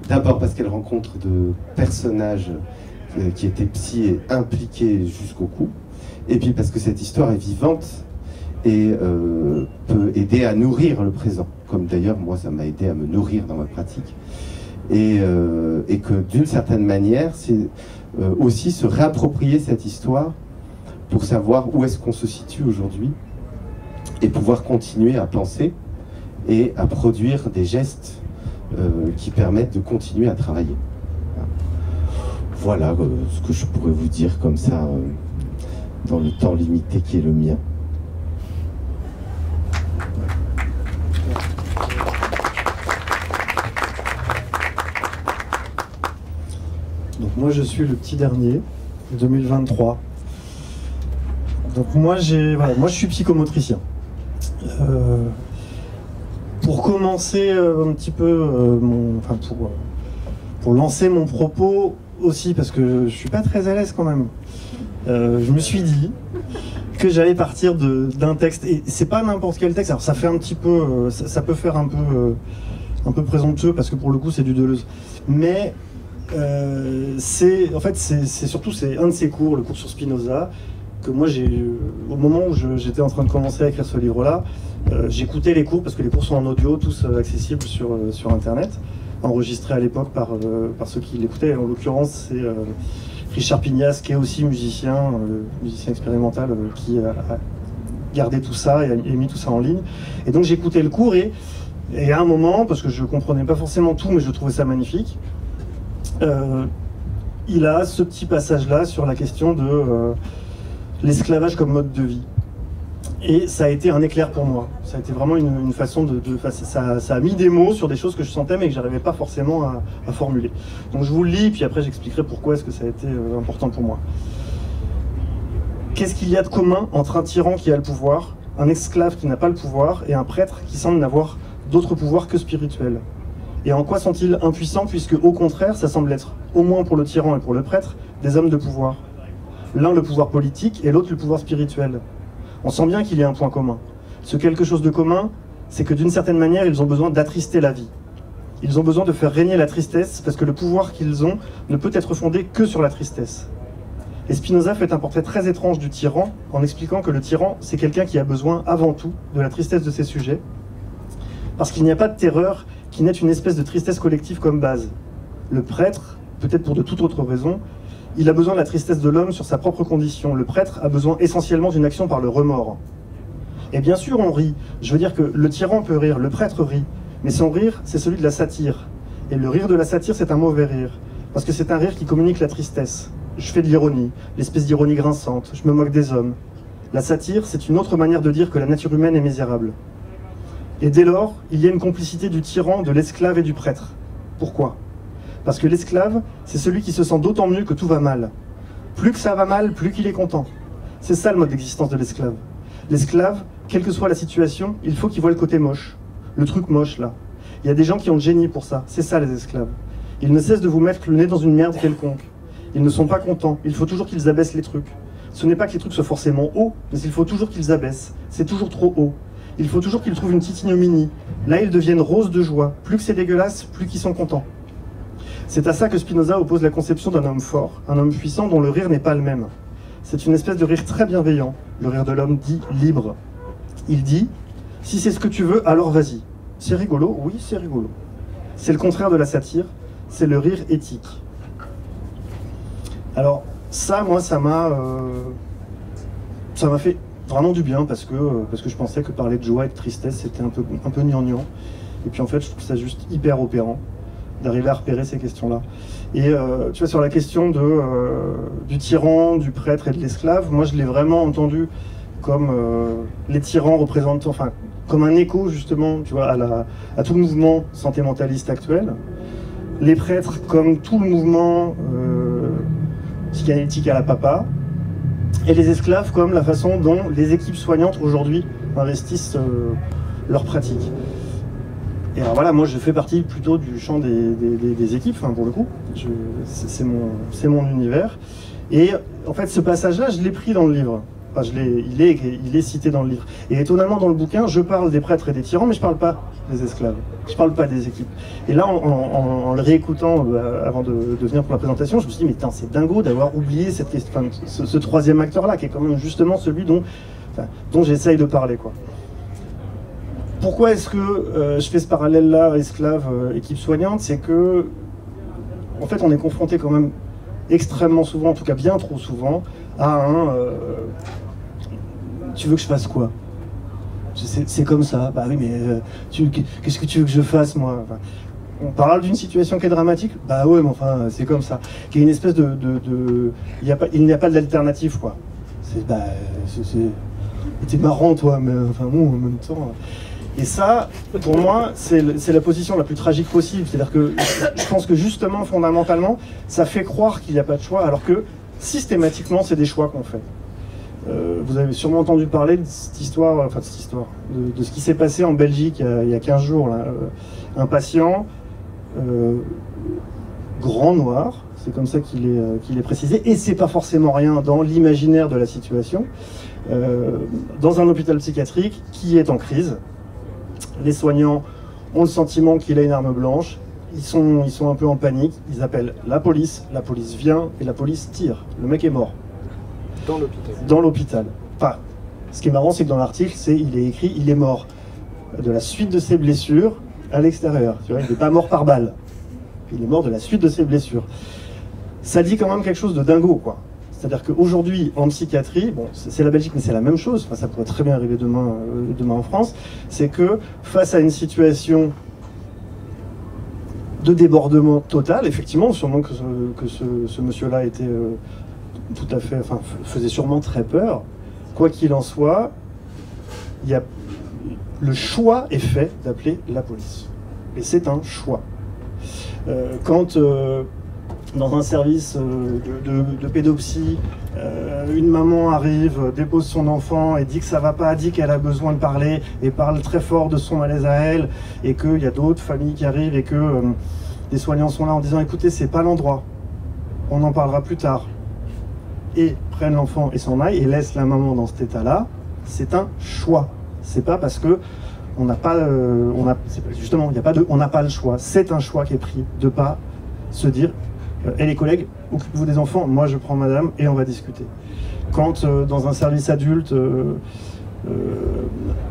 D'abord parce qu'elle rencontre de personnages qui étaient psy et impliqués jusqu'au cou. Et puis parce que cette histoire est vivante et peut aider à nourrir le présent, comme d'ailleurs moi ça m'a aidé à me nourrir dans ma pratique, et que d'une certaine manière c'est aussi se réapproprier cette histoire pour savoir où est-ce qu'on se situe aujourd'hui et pouvoir continuer à penser et à produire des gestes qui permettent de continuer à travailler. Voilà ce que je pourrais vous dire comme ça dans le temps limité qui est le mien. Donc moi je suis le petit dernier, 2023. Donc moi je suis psychomotricien. Pour commencer un petit peu, pour lancer mon propos, aussi, parce que je suis pas très à l'aise quand même, je me suis dit que j'allais partir d'un texte, et c'est pas n'importe quel texte, alors ça fait un petit peu, ça peut faire un peu présomptueux, parce que pour le coup c'est du Deleuze, mais c'est surtout un de ses cours, le cours sur Spinoza, que moi au moment où j'étais en train de commencer à écrire ce livre-là, j'écoutais les cours, parce que les cours sont en audio, tous accessibles sur Internet, enregistrés à l'époque par ceux qui l'écoutaient. En l'occurrence, c'est Richard Pignas, qui est aussi musicien expérimental, qui a gardé tout ça et a mis tout ça en ligne. Et donc j'écoutais le cours, et à un moment, parce que je comprenais pas forcément tout, mais je trouvais ça magnifique, il a ce petit passage-là sur la question de l'esclavage comme mode de vie. Et ça a été un éclair pour moi. Ça a été vraiment une façon ça a mis des mots sur des choses que je sentais mais que j'arrivais pas forcément à formuler. Donc je vous le lis, puis après j'expliquerai pourquoi est-ce que ça a été important pour moi. Qu'est-ce qu'il y a de commun entre un tyran qui a le pouvoir, un esclave qui n'a pas le pouvoir, et un prêtre qui semble n'avoir d'autre pouvoir que spirituel? Et en quoi sont-ils impuissants, puisque au contraire, ça semble être, au moins pour le tyran et pour le prêtre, des hommes de pouvoir. L'un le pouvoir politique et l'autre le pouvoir spirituel. On sent bien qu'il y a un point commun. Ce quelque chose de commun, c'est que d'une certaine manière, ils ont besoin d'attrister la vie. Ils ont besoin de faire régner la tristesse, parce que le pouvoir qu'ils ont ne peut être fondé que sur la tristesse. Et Spinoza fait un portrait très étrange du tyran, en expliquant que le tyran, c'est quelqu'un qui a besoin avant tout de la tristesse de ses sujets, parce qu'il n'y a pas de terreur qui n'ait une espèce de tristesse collective comme base. Le prêtre, peut-être pour de toute autre raison, il a besoin de la tristesse de l'homme sur sa propre condition. Le prêtre a besoin essentiellement d'une action par le remords. Et bien sûr, on rit. Je veux dire que le tyran peut rire, le prêtre rit. Mais son rire, c'est celui de la satire. Et le rire de la satire, c'est un mauvais rire. Parce que c'est un rire qui communique la tristesse. Je fais de l'ironie, l'espèce d'ironie grinçante. Je me moque des hommes. La satire, c'est une autre manière de dire que la nature humaine est misérable. Et dès lors, il y a une complicité du tyran, de l'esclave et du prêtre. Pourquoi ? Parce que l'esclave, c'est celui qui se sent d'autant mieux que tout va mal. Plus que ça va mal, plus qu'il est content. C'est ça le mode d'existence de l'esclave. L'esclave, quelle que soit la situation, il faut qu'il voit le côté moche. Le truc moche, là. Il y a des gens qui ont le génie pour ça. C'est ça, les esclaves. Ils ne cessent de vous mettre le nez dans une merde quelconque. Ils ne sont pas contents. Il faut toujours qu'ils abaissent les trucs. Ce n'est pas que les trucs soient forcément hauts, mais il faut toujours qu'ils abaissent. C'est toujours trop haut. Il faut toujours qu'ils trouvent une petite ignominie. Là, ils deviennent roses de joie. Plus que c'est dégueulasse, plus qu'ils sont contents. C'est à ça que Spinoza oppose la conception d'un homme fort, un homme puissant dont le rire n'est pas le même. C'est une espèce de rire très bienveillant, le rire de l'homme dit libre. Il dit « Si c'est ce que tu veux, alors vas-y. C'est rigolo, oui, c'est rigolo. » C'est le contraire de la satire, c'est le rire éthique. Alors ça, moi, ça m'a fait vraiment du bien, parce que je pensais que parler de joie et de tristesse, c'était un peu gnangnan. Et puis en fait, je trouve ça juste hyper opérant d'arriver à repérer ces questions-là. Et tu vois, sur la question du tyran, du prêtre et de l'esclave, moi je l'ai vraiment entendu comme les tyrans représentant, enfin, comme un écho justement, tu vois, à tout le mouvement santé-mentaliste actuel. Les prêtres comme tout le mouvement psychanalytique à la papa. Et les esclaves comme la façon dont les équipes soignantes aujourd'hui investissent leurs pratiques. Et alors voilà, moi je fais partie plutôt du champ des équipes, enfin, pour le coup, c'est mon univers. Et en fait ce passage-là, je l'ai pris dans le livre. Enfin, il est cité dans le livre. Et étonnamment dans le bouquin, je parle des prêtres et des tyrans, mais je parle pas des esclaves. Je parle pas des équipes. Et là, en le réécoutant avant de venir pour la présentation, je me suis dit, mais c'est dingo d'avoir oublié ce troisième acteur-là, qui est quand même justement celui dont j'essaye de parler, quoi. Pourquoi est-ce que je fais ce parallèle-là, esclave, équipe soignante? C'est que, en fait, on est confronté quand même extrêmement souvent, en tout cas bien trop souvent, à tu veux que je fasse quoi? C'est comme ça. Bah oui, mais qu'est-ce que tu veux que je fasse, moi? Enfin, on parle d'une situation qui est dramatique. Bah ouais, mais enfin, c'est comme ça. Qui est une espèce il n'y a pas d'alternative, quoi. T'es marrant, toi, mais enfin bon, en même temps. Et ça, pour moi, c'est la position la plus tragique possible. C'est-à-dire que je pense que justement, fondamentalement, ça fait croire qu'il n'y a pas de choix, alors que systématiquement, c'est des choix qu'on fait. Vous avez sûrement entendu parler de cette histoire, de ce qui s'est passé en Belgique il y a 15 jours. Là. Un patient, grand noir, C'est comme ça qu'il est précisé, et c'est pas forcément rien dans l'imaginaire de la situation. Dans un hôpital psychiatrique qui est en crise, les soignants ont le sentiment qu'il a une arme blanche, ils sont un peu en panique, ils appellent la police vient et la police tire. Le mec est mort. Dans l'hôpital. Dans l'hôpital. Enfin, ce qui est marrant, c'est que dans l'article, il est écrit, il est mort de la suite de ses blessures à l'extérieur. Tu vois, il n'est pas mort par balle. Il est mort de la suite de ses blessures. Ça dit quand même quelque chose de dingo, quoi. C'est-à-dire qu'aujourd'hui, en psychiatrie, bon, c'est la Belgique, mais c'est la même chose, enfin, ça pourrait très bien arriver demain en France, c'est que face à une situation de débordement total, effectivement, sûrement que ce monsieur-là était tout à fait, enfin, faisait sûrement très peur. Quoi qu'il en soit, le choix est fait d'appeler la police. Et c'est un choix. Quand dans un service de pédopsie, une maman arrive, dépose son enfant et dit que ça va pas, dit qu'elle a besoin de parler et parle très fort de son malaise à elle, et qu'il y a d'autres familles qui arrivent et que des soignants sont là en disant écoutez, c'est pas l'endroit, on en parlera plus tard, et prennent l'enfant et s'en aillent et laissent la maman dans cet état-là, c'est un choix. C'est pas parce que on n'a pas, justement, il n'y a pas de, on n'a pas le choix. C'est un choix qui est pris de pas se dire, et les collègues, occupez-vous des enfants, moi je prends madame et on va discuter. Quand dans un service adulte,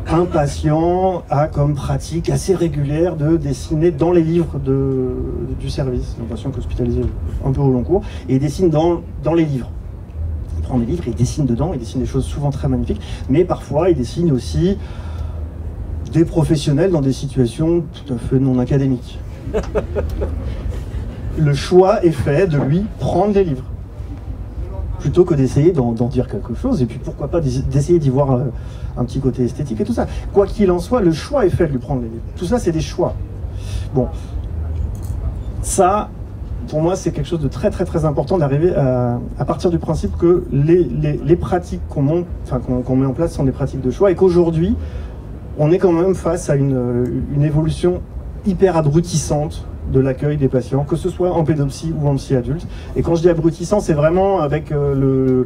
un patient a comme pratique assez régulière de dessiner dans les livres du service, un patient hospitalisé un peu au long cours, et il dessine dans les livres. Il prend des livres et il dessine dedans, il dessine des choses souvent très magnifiques, mais parfois il dessine aussi des professionnels dans des situations tout à fait non académiques. Le choix est fait de lui prendre des livres, plutôt que d'essayer d'en dire quelque chose, et puis pourquoi pas d'essayer d'y voir un petit côté esthétique et tout ça. Quoi qu'il en soit, le choix est fait de lui prendre les livres. Tout ça, c'est des choix. Bon, ça, pour moi, c'est quelque chose de très très très important d'arriver à partir du principe que les pratiques qu'on met en place sont des pratiques de choix, et qu'aujourd'hui, on est quand même face à une évolution hyper abrutissante de l'accueil des patients, que ce soit en pédopsie ou en psy adulte. Et quand je dis abrutissant, c'est vraiment avec je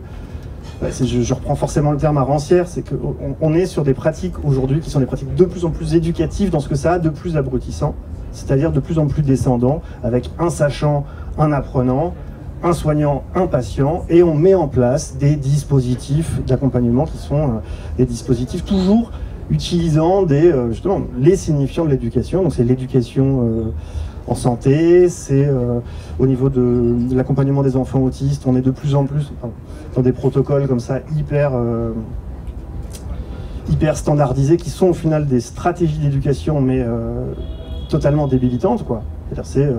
reprends forcément le terme à rancière, c'est qu'on est sur des pratiques aujourd'hui qui sont des pratiques de plus en plus éducatives dans ce que ça a de plus abrutissant, c'est-à-dire de plus en plus descendant, avec un sachant, un apprenant, un soignant, un patient, et on met en place des dispositifs d'accompagnement qui sont des dispositifs toujours utilisant justement les signifiants de l'éducation. Donc c'est l'éducation en santé, c'est au niveau de l'accompagnement des enfants autistes, on est de plus en plus dans des protocoles comme ça hyper standardisés, qui sont au final des stratégies d'éducation mais totalement débilitantes, quoi. C'est-à-dire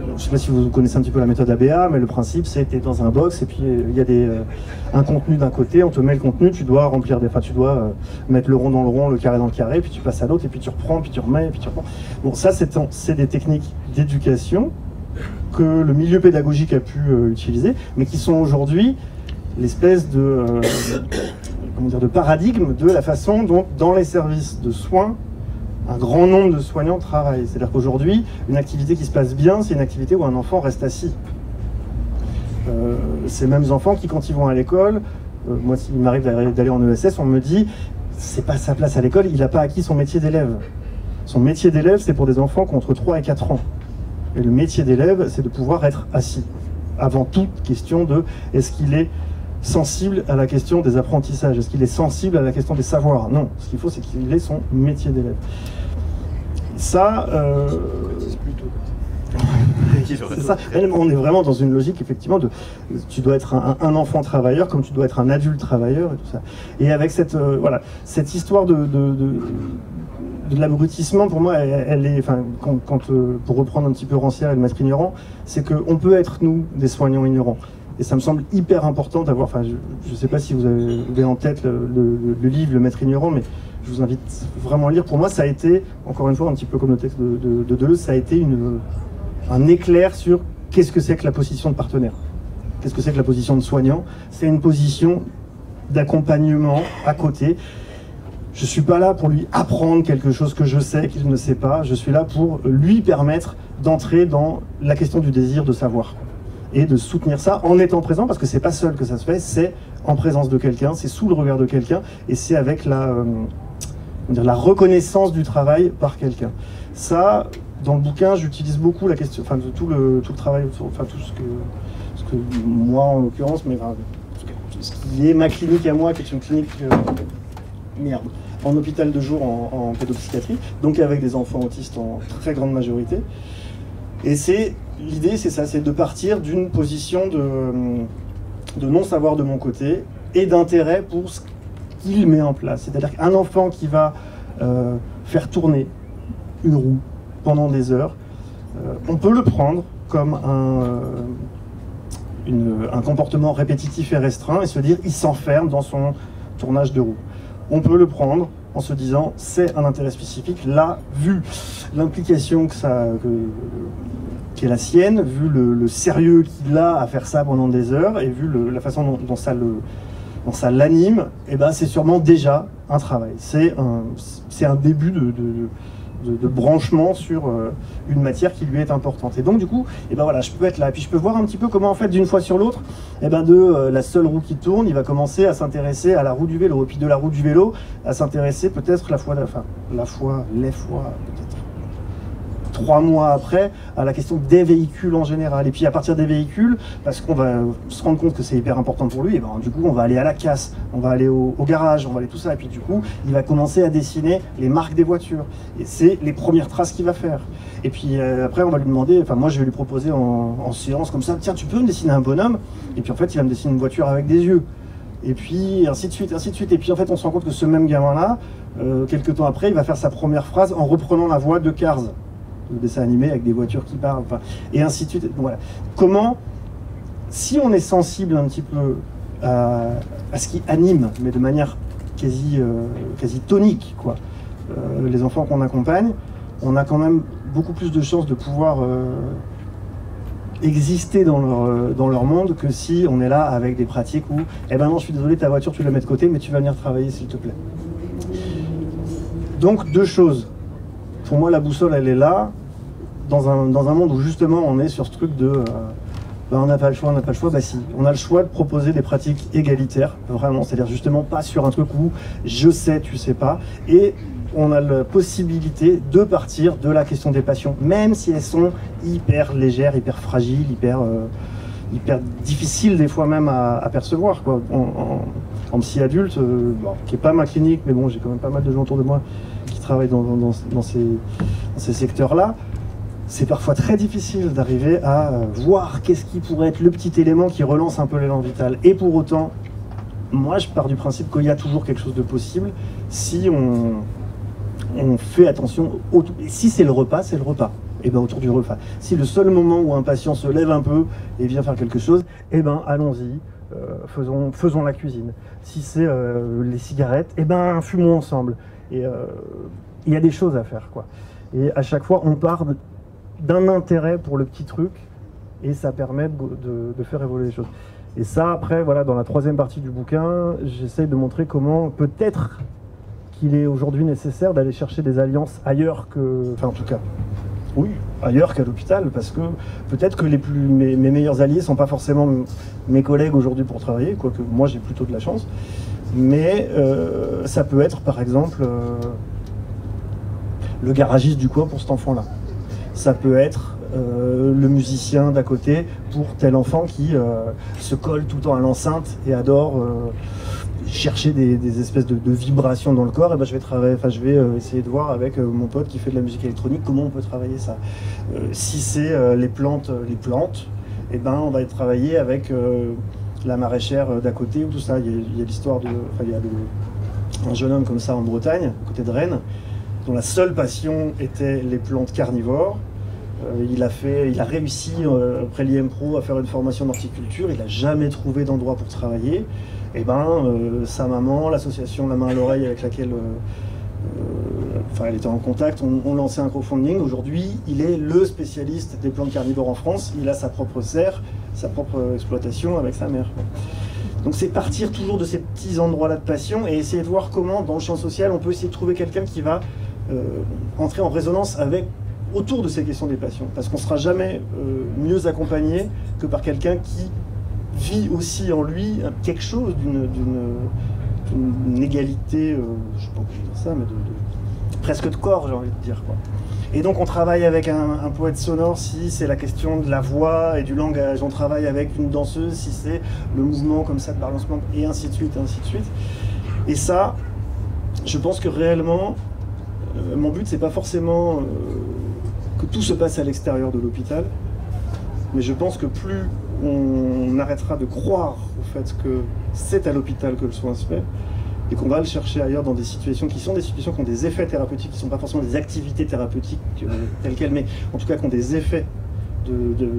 je ne sais pas si vous connaissez un petit peu la méthode ABA, mais le principe c'est que tu es dans un box et puis il y a un contenu d'un côté, on te met le contenu, tu dois remplir tu dois mettre le rond dans le rond, le carré dans le carré, puis tu passes à l'autre et puis tu reprends, puis tu remets, et puis tu reprends. Bon, ça c'est des techniques d'éducation que le milieu pédagogique a pu utiliser, mais qui sont aujourd'hui l'espèce de paradigme de la façon dont dans les services de soins un grand nombre de soignants travaillent. C'est-à-dire qu'aujourd'hui, une activité qui se passe bien, c'est une activité où un enfant reste assis. Ces mêmes enfants qui, quand ils vont à l'école, moi, s'il m'arrive d'aller en ESS, on me dit, c'est pas sa place à l'école, il n'a pas acquis son métier d'élève. Son métier d'élève, c'est pour des enfants qui ont entre 3 et 4 ans. Et le métier d'élève, c'est de pouvoir être assis. Avant toute question de, est-ce qu'il est sensible à la question des apprentissages? Est-ce qu'il est sensible à la question des savoirs? Non, ce qu'il faut, c'est qu'il ait son métier d'élève. Ça, c'est ça. On est vraiment dans une logique, effectivement, tu dois être un enfant travailleur comme tu dois être un adulte travailleur et tout ça. Et avec cette histoire de l'abrutissement, pour moi, elle est, pour reprendre un petit peu Rancière et le maître ignorant, c'est qu'on peut être, nous, des soignants ignorants. Et ça me semble hyper important d'avoir, je ne sais pas si vous avez en tête le livre Le Maître ignorant, mais je vous invite vraiment à lire. Pour moi, ça a été, encore une fois, un petit peu comme le texte de Deleuze, ça a été un éclair sur qu'est-ce que c'est que la position de partenaire. Qu'est-ce que c'est que la position de soignant? C'est une position d'accompagnement à côté. Je ne suis pas là pour lui apprendre quelque chose que je sais qu'il ne sait pas. Je suis là pour lui permettre d'entrer dans la question du désir de savoir. Et de soutenir ça en étant présent, parce que c'est pas seul que ça se fait, c'est en présence de quelqu'un, c'est sous le regard de quelqu'un, et c'est avec la reconnaissance du travail par quelqu'un. Ça, dans le bouquin, j'utilise beaucoup la question, enfin, de tout le travail, enfin, tout ce que moi, en l'occurrence, mais enfin, ce qui est ma clinique à moi, qui est une clinique en hôpital de jour en pédopsychiatrie, donc avec des enfants autistes en très grande majorité. Et l'idée, c'est ça, c'est de partir d'une position de non-savoir de mon côté et d'intérêt pour ce qu'il met en place. C'est-à-dire qu'un enfant qui va faire tourner une roue pendant des heures, on peut le prendre comme un comportement répétitif et restreint et se dire il s'enferme dans son tournage de roue. On peut le prendre en se disant c'est un intérêt spécifique. Là, vu l'implication qui est la sienne, vu le sérieux qu'il a à faire ça pendant des heures et vu la façon dont ça l'anime, et ben c'est sûrement déjà un travail. C'est un début de branchement sur une matière qui lui est importante. Et donc du coup, et ben voilà, je peux être là, et puis je peux voir un petit peu comment en fait d'une fois sur l'autre, et ben de la seule roue qui tourne, il va commencer à s'intéresser à la roue du vélo, et puis de la roue du vélo à s'intéresser peut-être les fois peut-être 3 mois après, à la question des véhicules en général. Et puis à partir des véhicules, parce qu'on va se rendre compte que c'est hyper important pour lui, et ben, du coup on va aller à la casse, on va aller au garage, on va aller tout ça, et puis du coup il va commencer à dessiner les marques des voitures. Et c'est les premières traces qu'il va faire. Et puis après on va lui demander, enfin moi je vais lui proposer en séance comme ça, tiens tu peux me dessiner un bonhomme? Et puis en fait il va me dessiner une voiture avec des yeux. Et puis ainsi de suite, ainsi de suite. Et puis en fait on se rend compte que ce même gamin-là, quelques temps après, il va faire sa première phrase en reprenant la voix de Cars, le dessin animé avec des voitures qui parlent, enfin, et ainsi de suite. Donc, voilà. Comment, si on est sensible un petit peu à ce qui anime, mais de manière quasi tonique, quoi, les enfants qu'on accompagne, on a quand même beaucoup plus de chances de pouvoir exister dans leur monde que si on est là avec des pratiques où, eh ben non, je suis désolé, ta voiture, tu la mets de côté, mais tu vas venir travailler, s'il te plaît. Donc, 2 choses. Pour moi, la boussole, elle est là, dans un monde où justement on est sur ce truc de on n'a pas le choix, bah si, on a le choix de proposer des pratiques égalitaires, vraiment, c'est-à-dire justement pas sur un truc où je sais, tu sais pas, et on a la possibilité de partir de la question des passions, même si elles sont hyper légères, hyper fragiles, hyper difficiles des fois même à percevoir, quoi. En psy adulte, qui n'est pas ma clinique, mais bon, j'ai quand même pas mal de gens autour de moi qui travaillent dans ces secteurs-là, c'est parfois très difficile d'arriver à voir qu'est-ce qui pourrait être le petit élément qui relance un peu l'élan vital. Et pour autant, moi je pars du principe qu'il y a toujours quelque chose de possible si on fait attention. Si c'est le repas, c'est le repas. Et bien autour du repas. Si le seul moment où un patient se lève un peu et vient faire quelque chose, et ben allons-y. Faisons la cuisine. Si c'est les cigarettes, eh ben fumons ensemble. Et il y a des choses à faire, quoi. Et à chaque fois, on part d'un intérêt pour le petit truc, et ça permet de faire évoluer les choses. Et ça, après, voilà, dans la 3e partie du bouquin, j'essaye de montrer comment peut-être qu'il est aujourd'hui nécessaire d'aller chercher des alliances ailleurs que, enfin en tout cas, oui, ailleurs qu'à l'hôpital, parce que peut-être que mes meilleurs alliés ne sont pas forcément mes collègues aujourd'hui pour travailler, quoique moi j'ai plutôt de la chance, mais ça peut être par exemple le garagiste du coin pour cet enfant-là. Ça peut être le musicien d'à côté pour tel enfant qui se colle tout le temps à l'enceinte et adore chercher des espèces de vibrations dans le corps. Et ben je vais essayer de voir avec mon pote qui fait de la musique électronique comment on peut travailler ça. Si c'est les plantes, et ben on va travailler avec la maraîchère d'à côté ou tout ça. Il y a l'histoire un jeune homme comme ça en Bretagne, à côté de Rennes, dont la seule passion était les plantes carnivores. Il a réussi après l'IMPRO à faire une formation d'horticulture. Il n'a jamais trouvé d'endroit pour travailler. Et sa maman, l'association La Main à l'Oreille avec laquelle elle était en contact, ont lancé un crowdfunding. Aujourd'hui, il est le spécialiste des plantes carnivores en France. Il a sa propre serre, sa propre exploitation avec sa mère. Donc c'est partir toujours de ces petits endroits-là de passion et essayer de voir comment, dans le champ social, on peut essayer de trouver quelqu'un qui va entrer en résonance autour de ces questions des passions. Parce qu'on ne sera jamais mieux accompagné que par quelqu'un qui vit aussi en lui quelque chose d'une égalité, je ne sais pas comment dire ça, mais presque de corps, j'ai envie de dire, quoi. Et donc on travaille avec un poète sonore si c'est la question de la voix et du langage, on travaille avec une danseuse si c'est le mouvement comme ça de balancement, et ainsi de suite, et ainsi de suite. Et ça, je pense que réellement, mon but c'est pas forcément que tout se passe à l'extérieur de l'hôpital, mais je pense que plus on arrêtera de croire au fait que c'est à l'hôpital que le soin se fait, et qu'on va le chercher ailleurs dans des situations qui sont des situations qui ont des effets thérapeutiques, qui ne sont pas forcément des activités thérapeutiques telles quelles, mais en tout cas qui ont des effets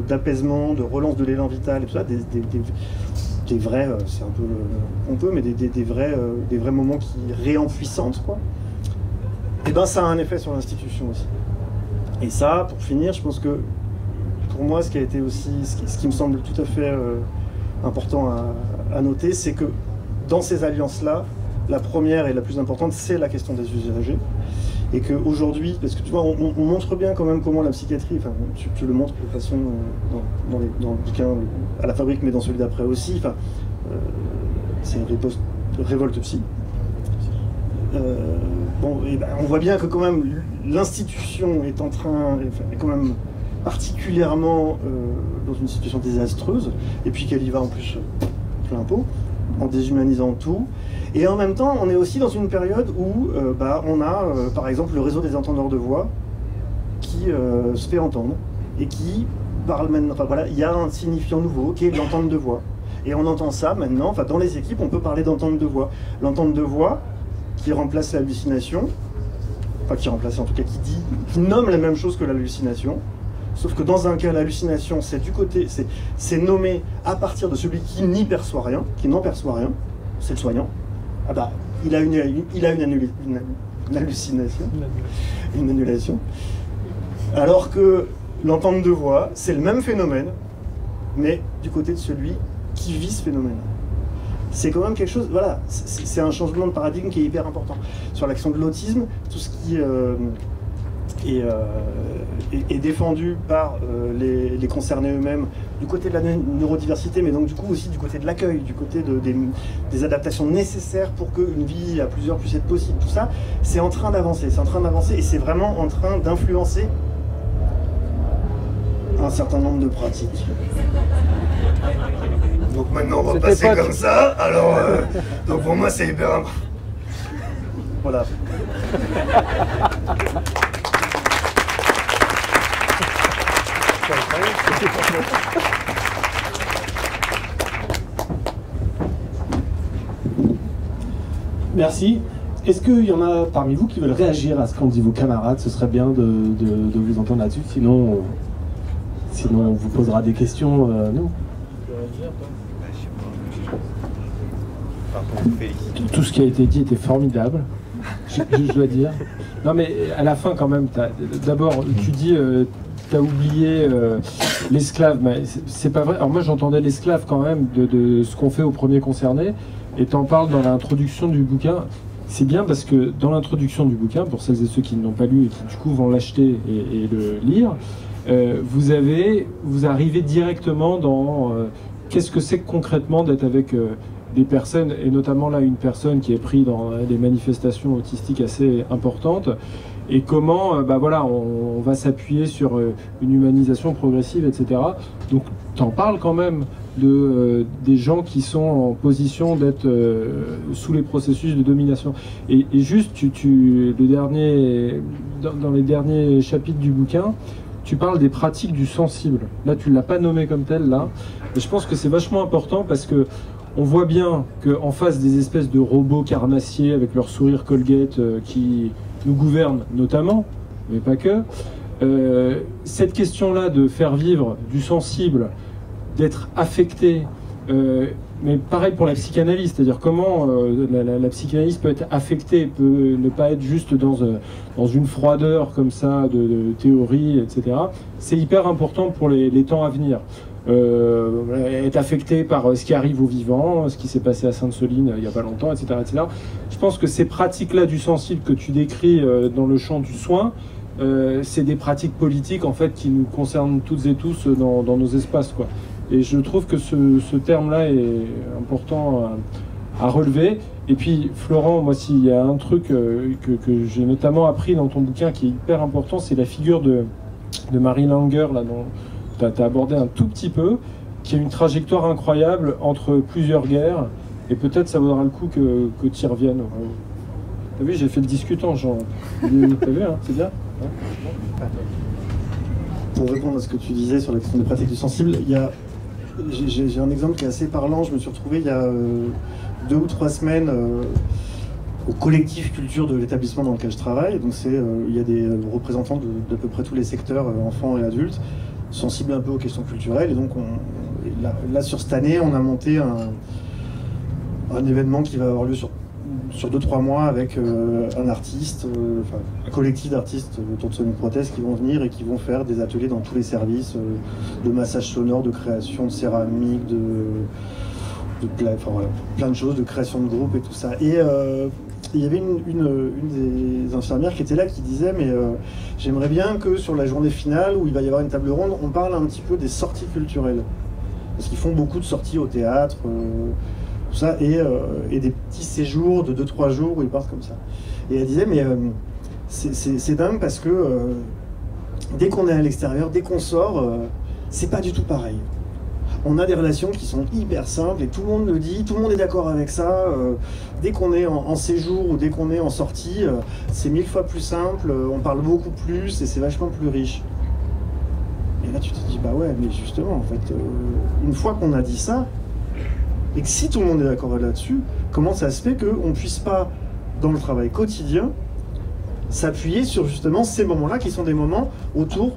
d'apaisement, de relance de l'élan vital et tout ça, des vrais, c'est un peu pompeux, mais des vrais moments qui réempuissantent, quoi. Et ben ça a un effet sur l'institution aussi. Et ça, pour finir, je pense que pour moi, ce qui a été aussi, ce qui me semble tout à fait important à noter, c'est que dans ces alliances-là, la première et la plus importante, c'est la question des usagers. Et qu'aujourd'hui, parce que tu vois, on montre bien quand même comment la psychiatrie, enfin, tu le montres de façon dans le bouquin à la fabrique, mais dans celui d'après aussi, enfin, c'est une révolte psy. Bon, et ben, on voit bien que quand même l'institution est en train, est quand même particulièrement dans une situation désastreuse, et puis qu'elle y va en plus plein pot, en déshumanisant tout. Et en même temps, on est aussi dans une période où on a, par exemple, le réseau des entendeurs de voix qui se fait entendre et qui parle maintenant. Enfin voilà, il y a un signifiant nouveau qui est l'entente de voix. Et on entend ça maintenant. Enfin, dans les équipes, on peut parler d'entente de voix. L'entente de voix qui remplace l'hallucination, enfin qui remplace en tout cas qui nomme la même chose que l'hallucination. Sauf que dans un cas, l'hallucination, c'est nommé à partir de celui qui n'y perçoit rien, qui n'en perçoit rien, c'est le soignant. Ah bah, il a une hallucination, une annulation. Alors que l'entente de voix, c'est le même phénomène, mais du côté de celui qui vit ce phénomène. C'est quand même quelque chose, voilà, c'est un changement de paradigme qui est hyper important. Sur l'action de l'autisme, tout ce qui est défendu par les concernés eux-mêmes, du côté de la neurodiversité, mais donc du coup aussi du côté de l'accueil, du côté des adaptations nécessaires pour qu'une vie à plusieurs puisse être possible, tout ça, c'est en train d'avancer, et c'est vraiment en train d'influencer un certain nombre de pratiques. Donc maintenant on va passer comme ça, alors donc pour moi c'est hyper important. Voilà. Merci. Est-ce qu'il y en a parmi vous qui veulent réagir à ce qu'ont dit vos camarades? Ce serait bien de vous entendre là-dessus, sinon on vous posera des questions. Non. Tout ce qui a été dit était formidable, je dois dire. Non mais à la fin quand même, d'abord tu dis t'as oublié l'esclave, mais c'est pas vrai. Alors moi j'entendais l'esclave quand même de ce qu'on fait aux premiers concernés, et t'en parles dans l'introduction du bouquin. C'est bien parce que dans l'introduction du bouquin, pour celles et ceux qui ne l'ont pas lu et qui du coup vont l'acheter et le lire, vous arrivez directement dans qu'est-ce que c'est concrètement d'être avec des personnes, et notamment là une personne qui est prise dans des manifestations autistiques assez importantes, et comment on va s'appuyer sur une humanisation progressive, etc. Donc t'en parles quand même des gens qui sont en position d'être sous les processus de domination. Et juste, dans les derniers chapitres du bouquin, tu parles des pratiques du sensible. Là, tu ne l'as pas nommé comme tel, là. Mais je pense que c'est vachement important parce que on voit bien qu'en face des espèces de robots carnassiers avec leur sourire Colgate qui nous gouvernent notamment, mais pas que, cette question-là de faire vivre du sensible, d'être affecté, mais pareil pour la psychanalyse, c'est-à-dire comment la psychanalyse peut être affectée, peut ne pas être juste dans une froideur comme ça de théorie, etc. C'est hyper important pour les temps à venir. est affecté par ce qui arrive aux vivants, ce qui s'est passé à Sainte-Soline il n'y a pas longtemps, etc., etc. Je pense que ces pratiques-là du sensible que tu décris dans le champ du soin, c'est des pratiques politiques en fait qui nous concernent toutes et tous dans nos espaces, quoi. Et je trouve que ce terme-là est important à relever. Et puis Florent, moi s'il y a un truc que j'ai notamment appris dans ton bouquin qui est hyper important, c'est la figure de Marie Langer, là, dont tu as abordé un tout petit peu, qui a une trajectoire incroyable entre plusieurs guerres, et peut-être ça vaudra le coup que tu y reviennes. T'as vu, j'ai fait le discutant, Jean. T'as vu, hein, c'est bien. Pour répondre à ce que tu disais sur la question des pratiques du sensible, j'ai un exemple qui est assez parlant. Je me suis retrouvé il y a 2 ou 3 semaines au collectif culture de l'établissement dans lequel je travaille. Donc il y a des représentants d'à peu près tous les secteurs, enfants et adultes, sensibles un peu aux questions culturelles. Et donc là sur cette année, on a monté un événement qui va avoir lieu sur 2-3 mois avec un artiste, un collectif d'artistes autour de Sonic Protest qui vont venir et qui vont faire des ateliers dans tous les services de massage sonore, de création de céramique, plein de choses, de création de groupe et tout ça. Et il y avait une des infirmières qui était là qui disait mais j'aimerais bien que sur la journée finale où il va y avoir une table ronde, on parle un petit peu des sorties culturelles. Parce qu'ils font beaucoup de sorties au théâtre, tout ça, et des petits séjours de 2-3 jours où ils partent comme ça. Et elle disait mais c'est dingue parce que dès qu'on est à l'extérieur, dès qu'on sort, c'est pas du tout pareil. On a des relations qui sont hyper simples et tout le monde le dit, tout le monde est d'accord avec ça. Dès qu'on est en séjour ou dès qu'on est en sortie, c'est 1000 fois plus simple, on parle beaucoup plus et c'est vachement plus riche. Et là tu te dis, bah ouais, mais justement, en fait, une fois qu'on a dit ça, et que si tout le monde est d'accord là-dessus, comment ça se fait qu'on ne puisse pas, dans le travail quotidien, s'appuyer sur justement ces moments-là qui sont des moments autour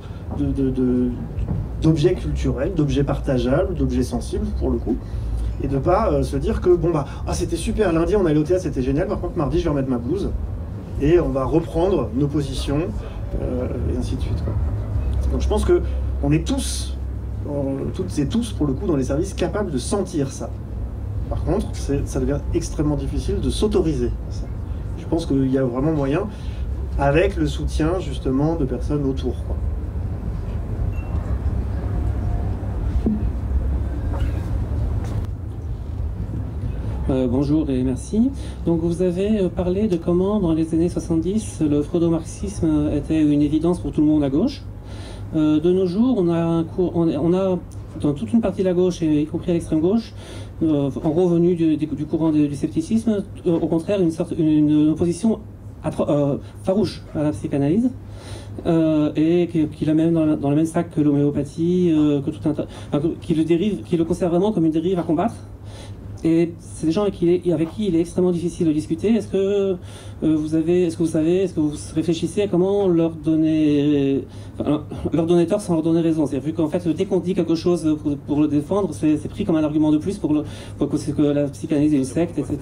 d'objets culturels, d'objets partageables, d'objets sensibles pour le coup, et de pas se dire que bon bah c'était super, lundi on est allé au théâtre, c'était génial, par contre mardi je vais remettre ma blouse et on va reprendre nos positions et ainsi de suite, quoi. Donc je pense que on est tous, toutes et tous pour le coup dans les services capables de sentir ça. Par contre ça devient extrêmement difficile de s'autoriser ça. Je pense qu'il y a vraiment moyen avec le soutien justement de personnes autour, quoi. Bonjour et merci. Donc vous avez parlé de comment dans les années 70 le freudo-marxisme était une évidence pour tout le monde à gauche. De nos jours, on a dans toute une partie de la gauche, y compris à l'extrême gauche, en revenu du courant du scepticisme, au contraire une opposition farouche à la psychanalyse. Et qui la met dans le même sac que l'homéopathie, que tout un tas, qui le considère vraiment comme une dérive à combattre. Et c'est des gens avec qui il est extrêmement difficile de discuter. Est-ce que vous réfléchissez à comment leur donner tort sans leur donner raison? C'est-à-dire vu qu'en fait, dès qu'on dit quelque chose pour le défendre, c'est pris comme un argument de plus pour que la psychanalyse est une secte, etc.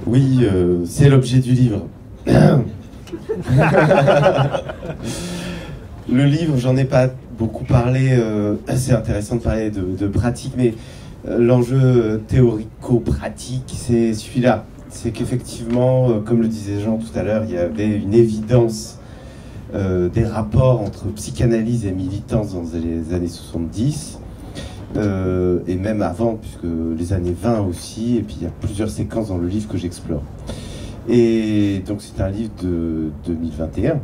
Oui, c'est l'objet du livre. Le livre, j'en ai pas beaucoup parlé. C'est intéressant de parler de pratique, mais l'enjeu théorico-pratique, c'est celui-là. C'est qu'effectivement, comme le disait Jean tout à l'heure, il y avait une évidence des rapports entre psychanalyse et militance dans les années 70, et même avant, puisque les années 20 aussi, et puis il y a plusieurs séquences dans le livre que j'explore. Et donc c'est un livre de 2021,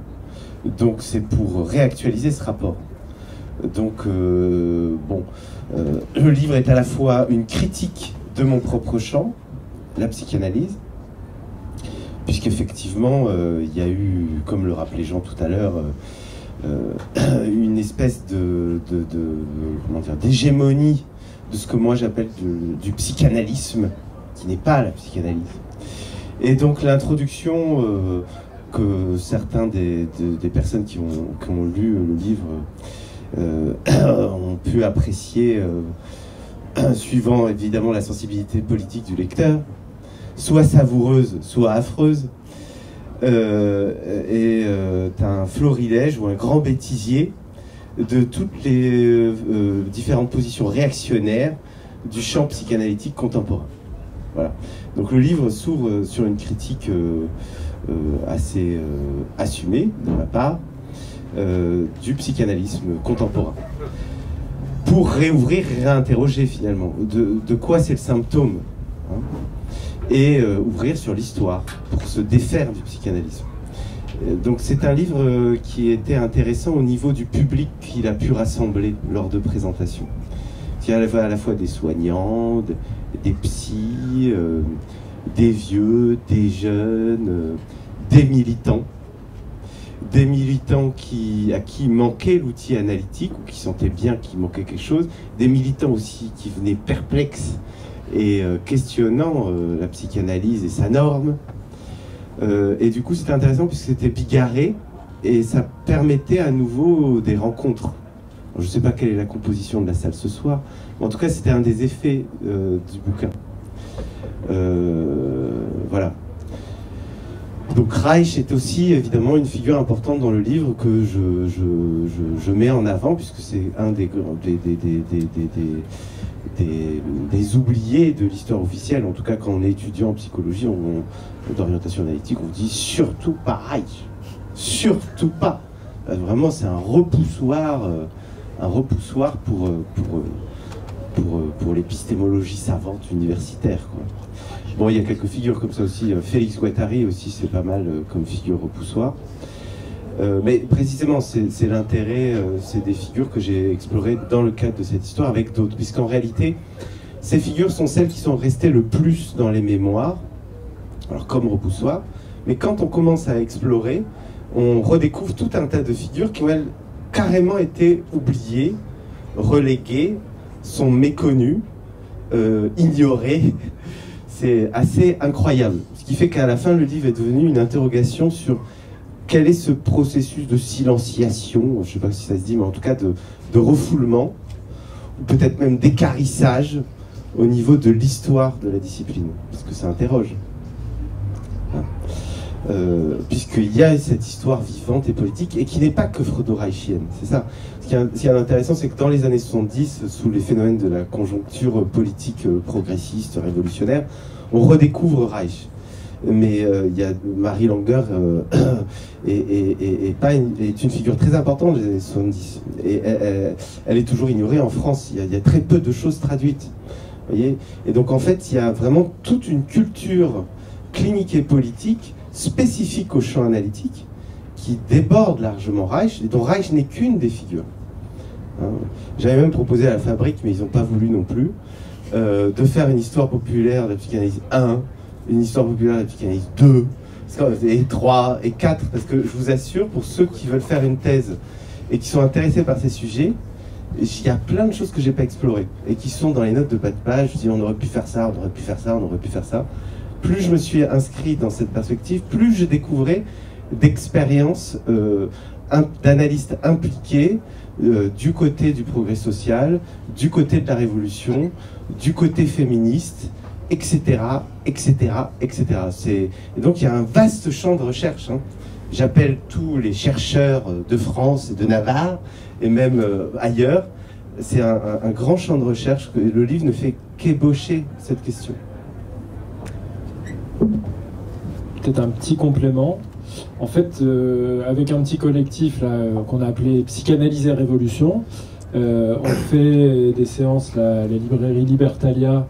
donc c'est pour réactualiser ce rapport. Donc, le livre est à la fois une critique de mon propre champ, la psychanalyse, puisqu'effectivement, il y a eu, comme le rappelait Jean tout à l'heure, une espèce d'hégémonie de ce que moi j'appelle du psychanalysme, qui n'est pas la psychanalyse. Et donc l'introduction que certains des personnes qui ont lu le livre ont pu apprécier, suivant évidemment la sensibilité politique du lecteur, soit savoureuse, soit affreuse, est un florilège ou un grand bêtisier de toutes les différentes positions réactionnaires du champ psychanalytique contemporain. Voilà. Donc le livre s'ouvre sur une critique assez assumée de ma part du psychanalysme contemporain, pour réouvrir et réinterroger finalement de quoi c'est le symptôme, hein, et ouvrir sur l'histoire pour se défaire du psychanalysme. Donc c'est un livre qui était intéressant au niveau du public qu'il a pu rassembler lors de présentations. Il y a à la fois des soignants, des psys, des vieux, des jeunes, des militants à qui manquait l'outil analytique ou qui sentaient bien qu'il manquait quelque chose, des militants aussi qui venaient perplexes et questionnant la psychanalyse et sa norme. Et du coup c'était intéressant puisque c'était bigarré et ça permettait à nouveau des rencontres. Alors, je ne sais pas quelle est la composition de la salle ce soir, mais en tout cas c'était un des effets du bouquin. Voilà. Donc Reich est aussi évidemment une figure importante dans le livre que je mets en avant puisque c'est un des oubliés de l'histoire officielle. En tout cas quand on est étudiant en psychologie d'orientation analytique, on dit surtout pas Reich, surtout pas. Vraiment c'est un repoussoir pour l'épistémologie savante universitaire, quoi. Bon, il y a quelques figures comme ça aussi. Félix Guattari aussi, c'est pas mal comme figure repoussoir. Mais précisément, c'est l'intérêt, c'est des figures que j'ai explorées dans le cadre de cette histoire avec d'autres. Puisqu'en réalité, ces figures sont celles qui sont restées le plus dans les mémoires, alors comme repoussoir. Mais quand on commence à explorer, on redécouvre tout un tas de figures qui ont, elles, carrément été oubliées, reléguées, sont méconnues, ignorées. C'est assez incroyable. Ce qui fait qu'à la fin, le livre est devenu une interrogation sur quel est ce processus de silenciation, je ne sais pas si ça se dit, mais en tout cas de refoulement, ou peut-être même d'équarrissage au niveau de l'histoire de la discipline, parce que ça interroge. Puisqu'il y a cette histoire vivante et politique, et qui n'est pas que freudo-reichienne, c'est ça. Ce qui est intéressant, c'est que dans les années 70, sous les phénomènes de la conjoncture politique progressiste, révolutionnaire, on redécouvre Reich. Mais il y a Marie Langer est une figure très importante des années 70. Et elle est toujours ignorée en France. Il y a très peu de choses traduites. Voyez, et donc en fait, il y a vraiment toute une culture clinique et politique spécifique au champ analytique qui déborde largement Reich, et dont Reich n'est qu'une des figures. Hein. J'avais même proposé à la Fabrique, mais ils n'ont pas voulu non plus, de faire une histoire populaire de la psychanalyse 1, une histoire populaire de la psychanalyse 2, et 3, et 4, parce que je vous assure, pour ceux qui veulent faire une thèse et qui sont intéressés par ces sujets, il y a plein de choses que j'ai pas explorées, et qui sont dans les notes de bas de page. Je dis on aurait pu faire ça, on aurait pu faire ça, on aurait pu faire ça. Plus je me suis inscrit dans cette perspective, plus je découvrais d'expériences d'analystes impliqués du côté du progrès social, du côté de la révolution, du côté féministe, etc., etc., etc. Et donc il y a un vaste champ de recherche. Hein. J'appelle tous les chercheurs de France et de Navarre, et même ailleurs. C'est un grand champ de recherche que le livre ne fait qu'ébaucher cette question. Peut-être un petit complément. En fait, avec un petit collectif là, qu'on a appelé Psychanalyse et Révolution, on fait des séances à la librairie Libertalia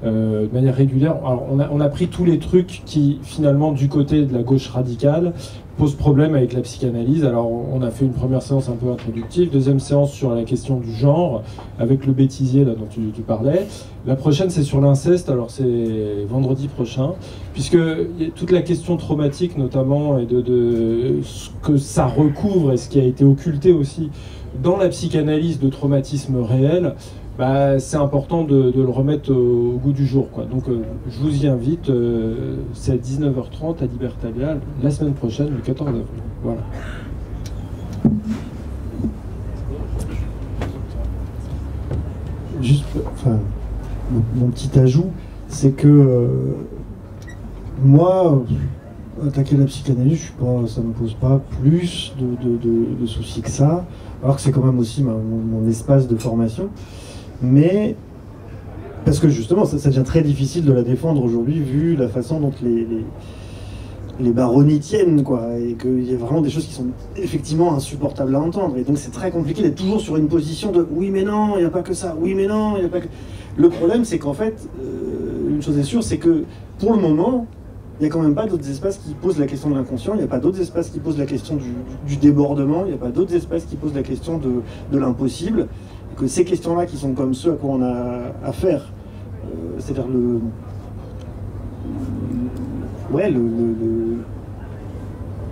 de manière régulière. Alors, on a pris tous les trucs qui, finalement, du côté de la gauche radicale, posent problème avec la psychanalyse. Alors, on a fait une première séance un peu introductive, deuxième séance sur la question du genre, avec le bêtisier là, dont tu parlais. La prochaine, c'est sur l'inceste, alors c'est vendredi prochain, puisque y a toute la question traumatique, notamment, et de ce que ça recouvre, et ce qui a été occulté aussi dans la psychanalyse de traumatisme réel, bah, c'est important de le remettre au goût du jour, quoi. Donc je vous y invite, c'est à 19h30 à Libertalia, la semaine prochaine, le 14 avril. Voilà. Juste, enfin, mon petit ajout, c'est que moi, attaquer la psychanalyse, ça ne me pose pas plus de soucis que ça, alors que c'est quand même aussi mon espace de formation. Mais parce que justement, ça devient très difficile de la défendre aujourd'hui, vu la façon dont les baronnies tiennent, quoi, et qu'il y a vraiment des choses qui sont effectivement insupportables à entendre. Et donc c'est très compliqué d'être toujours sur une position de oui mais non, il n'y a pas que ça, oui mais non, il n'y a pas que... Le problème, c'est qu'en fait, une chose est sûre, c'est que pour le moment, il n'y a quand même pas d'autres espaces qui posent la question de l'inconscient, il n'y a pas d'autres espaces qui posent la question du débordement, il n'y a pas d'autres espaces qui posent la question de l'impossible, et que ces questions-là qui sont comme ceux à quoi on a affaire, c'est-à-dire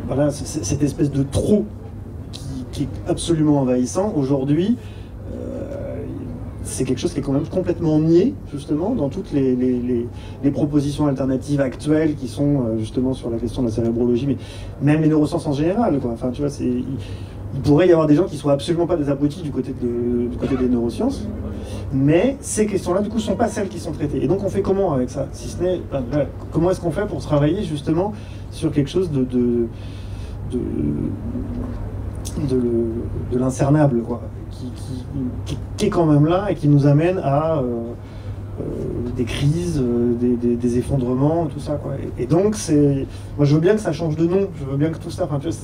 voilà, cette espèce de trop qui est absolument envahissant, aujourd'hui, c'est quelque chose qui est quand même complètement nié, justement, dans toutes les propositions alternatives actuelles qui sont justement sur la question de la cérébrologie, mais même les neurosciences en général, quoi. Enfin, tu vois, il pourrait y avoir des gens qui ne soient absolument pas des abrutis du côté des neurosciences, mais ces questions-là, du coup, ne sont pas celles qui sont traitées. Et donc, on fait comment avec ça? Si ce n'est, comment est-ce qu'on fait pour travailler, justement, sur quelque chose de l'incernable, quoi, qui est quand même là et qui nous amène à des crises, des effondrements, tout ça, quoi. Et donc, moi je veux bien que ça change de nom, je veux bien que tout ça, enfin, tu vois,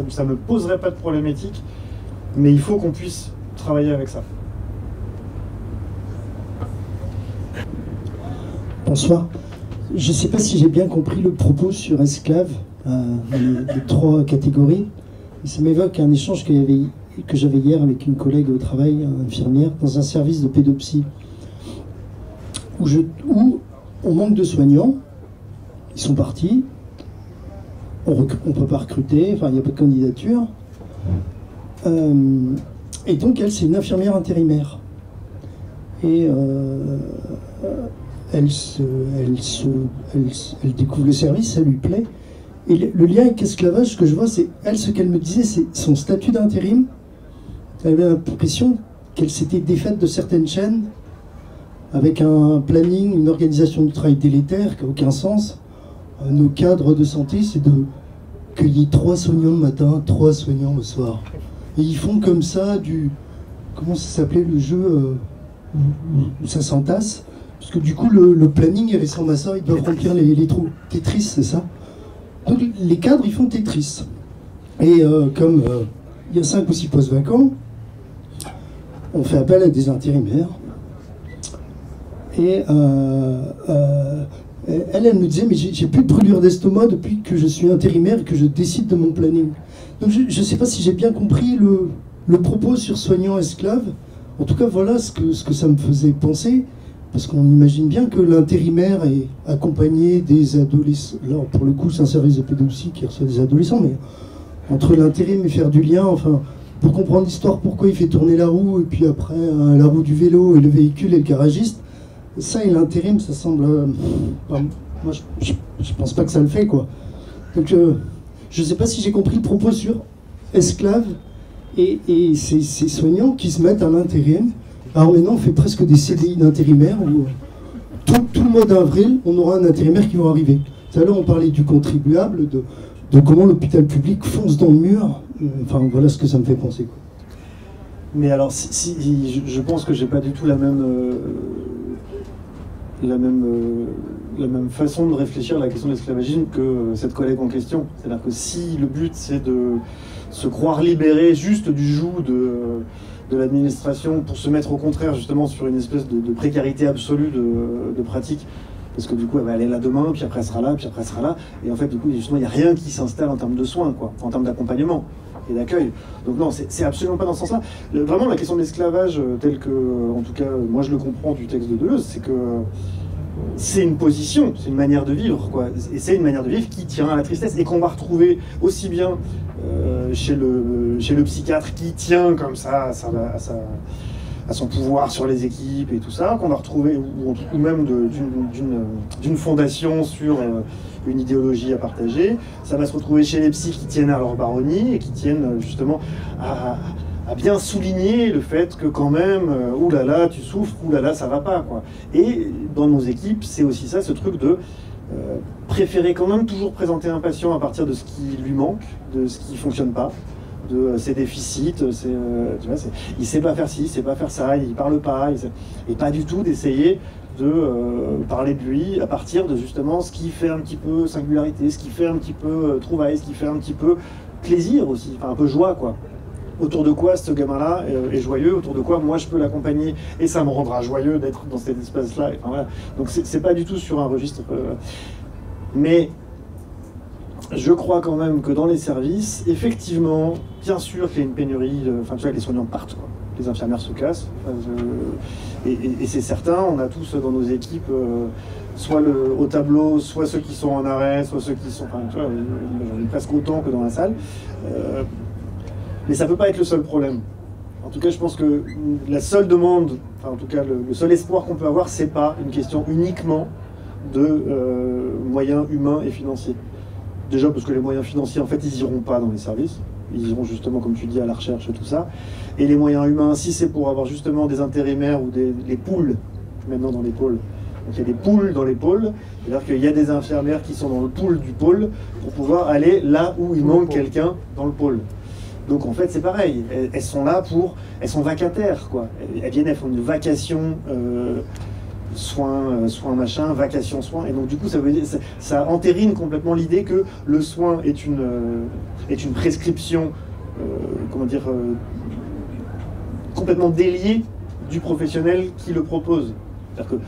ça me poserait pas de problématique, mais il faut qu'on puisse travailler avec ça. Bonsoir. Je ne sais pas si j'ai bien compris le propos sur esclaves, les 3 catégories. Ça m'évoque un échange que j'avais hier avec une collègue au travail, infirmière, dans un service de pédopsie, où on manque de soignants, ils sont partis, on ne peut pas recruter, enfin il n'y a pas de candidature, et donc elle, c'est une infirmière intérimaire. Et elle découvre le service, ça lui plaît. Et le lien avec l'esclavage, ce que je vois, c'est elle, ce qu'elle me disait, c'est son statut d'intérim. Elle avait l'impression qu'elle s'était défaite de certaines chaînes, avec un planning, une organisation du travail délétère qui n'a aucun sens. Nos cadres de santé, c'est qu'il y ait 3 soignants le matin, 3 soignants le soir. Et ils font comme ça comment ça s'appelait le jeu où ça s'entasse? Parce que du coup, le planning, il ressemble à ça, ils doivent remplir les trous. Tetris, c'est ça? Donc les cadres, ils font Tetris. Et comme il y a 5 ou 6 postes vacants, on fait appel à des intérimaires. Et elle me disait, mais j'ai plus de brûlure d'estomac depuis que je suis intérimaire et que je décide de mon planning. Donc je ne sais pas si j'ai bien compris le propos sur soignants-esclaves. En tout cas, voilà ce que ça me faisait penser. Parce qu'on imagine bien que l'intérimaire est accompagné des adolescents. Là, pour le coup, c'est un service de pédopsie qui reçoit des adolescents, mais entre l'intérim et faire du lien, enfin, pour comprendre l'histoire, pourquoi il fait tourner la roue, et puis après, la roue du vélo, et le véhicule, et le garagiste, ça et l'intérim, ça semble... moi, je pense pas que ça le fait, quoi. Donc, je sais pas si j'ai compris le propos sur esclaves et ces soignants qui se mettent à l'intérim. Alors maintenant, on fait presque des CDI d'intérimaires où tout le mois d'avril, on aura un intérimaire qui va arriver. Tout à l'heure, on parlait du contribuable, de comment l'hôpital public fonce dans le mur. Enfin, voilà ce que ça me fait penser, quoi. Mais alors, je pense que j'ai pas du tout la même façon de réfléchir à la question de l'esclavagisme que cette collègue en question. C'est-à-dire que si le but, c'est de se croire libéré juste du joug de l'administration pour se mettre au contraire justement sur une espèce de précarité absolue de pratique, parce que du coup elle va aller là demain, puis après elle sera là, puis après elle sera là, et en fait du coup justement il n'y a rien qui s'installe en termes de soins, quoi, en termes d'accompagnement et d'accueil. Donc non, c'est absolument pas dans ce sens-là. Vraiment la question de l'esclavage tel que, en tout cas moi je le comprends du texte de Deleuze, c'est que c'est une position, c'est une manière de vivre, quoi. Et c'est une manière de vivre qui tient à la tristesse et qu'on va retrouver aussi bien chez le psychiatre qui tient comme ça à son pouvoir sur les équipes et tout ça, qu'on va retrouver, ou même d'une fondation sur une idéologie à partager. Ça va se retrouver chez les psys qui tiennent à leur baronnie et qui tiennent justement à bien souligner le fait que quand même, oulala, tu souffres, oulala, ça va pas, quoi. Et dans nos équipes, c'est aussi ça, ce truc de, préférer quand même toujours présenter un patient à partir de ce qui lui manque, de ce qui ne fonctionne pas, de ses déficits, tu vois, il ne sait pas faire ci, il ne sait pas faire ça, il ne parle pas, et pas du tout d'essayer de parler de lui à partir de justement ce qui fait un petit peu singularité, ce qui fait un petit peu trouvaille, ce qui fait un petit peu plaisir aussi, enfin un peu joie quoi. Autour de quoi ce gamin-là est joyeux, autour de quoi moi je peux l'accompagner et ça me rendra joyeux d'être dans cet espace-là. Enfin, voilà. Donc c'est pas du tout sur un registre. Mais je crois quand même que dans les services, effectivement, bien sûr qu'il y a une pénurie, enfin tu vois, les soignants partent, quoi. Les infirmières se cassent, et c'est certain, on a tous dans nos équipes, soit au tableau, soit ceux qui sont en arrêt, soit ceux qui sont, enfin tu vois, j'en ai presque autant que dans la salle. Mais ça ne peut pas être le seul problème. En tout cas, je pense que la seule demande, enfin en tout cas le seul espoir qu'on peut avoir, c'est pas une question uniquement de moyens humains et financiers. Déjà parce que les moyens financiers, en fait, ils iront pas dans les services. Ils iront justement, comme tu dis, à la recherche et tout ça. Et les moyens humains, si c'est pour avoir justement des intérimaires ou les pools, maintenant dans les pôles. Donc il y a des pools dans les pôles, c'est-à-dire qu'il y a des infirmières qui sont dans le pool du pôle pour pouvoir aller là où il manque quelqu'un dans le pôle. Donc en fait c'est pareil, elles sont là elles sont vacataires quoi. Elles viennent, elles font une vacation soins machin, vacation soins, et donc du coup ça entérine complètement l'idée que le soin est une prescription, comment dire, complètement déliée du professionnel qui le propose. C'est-à-dire que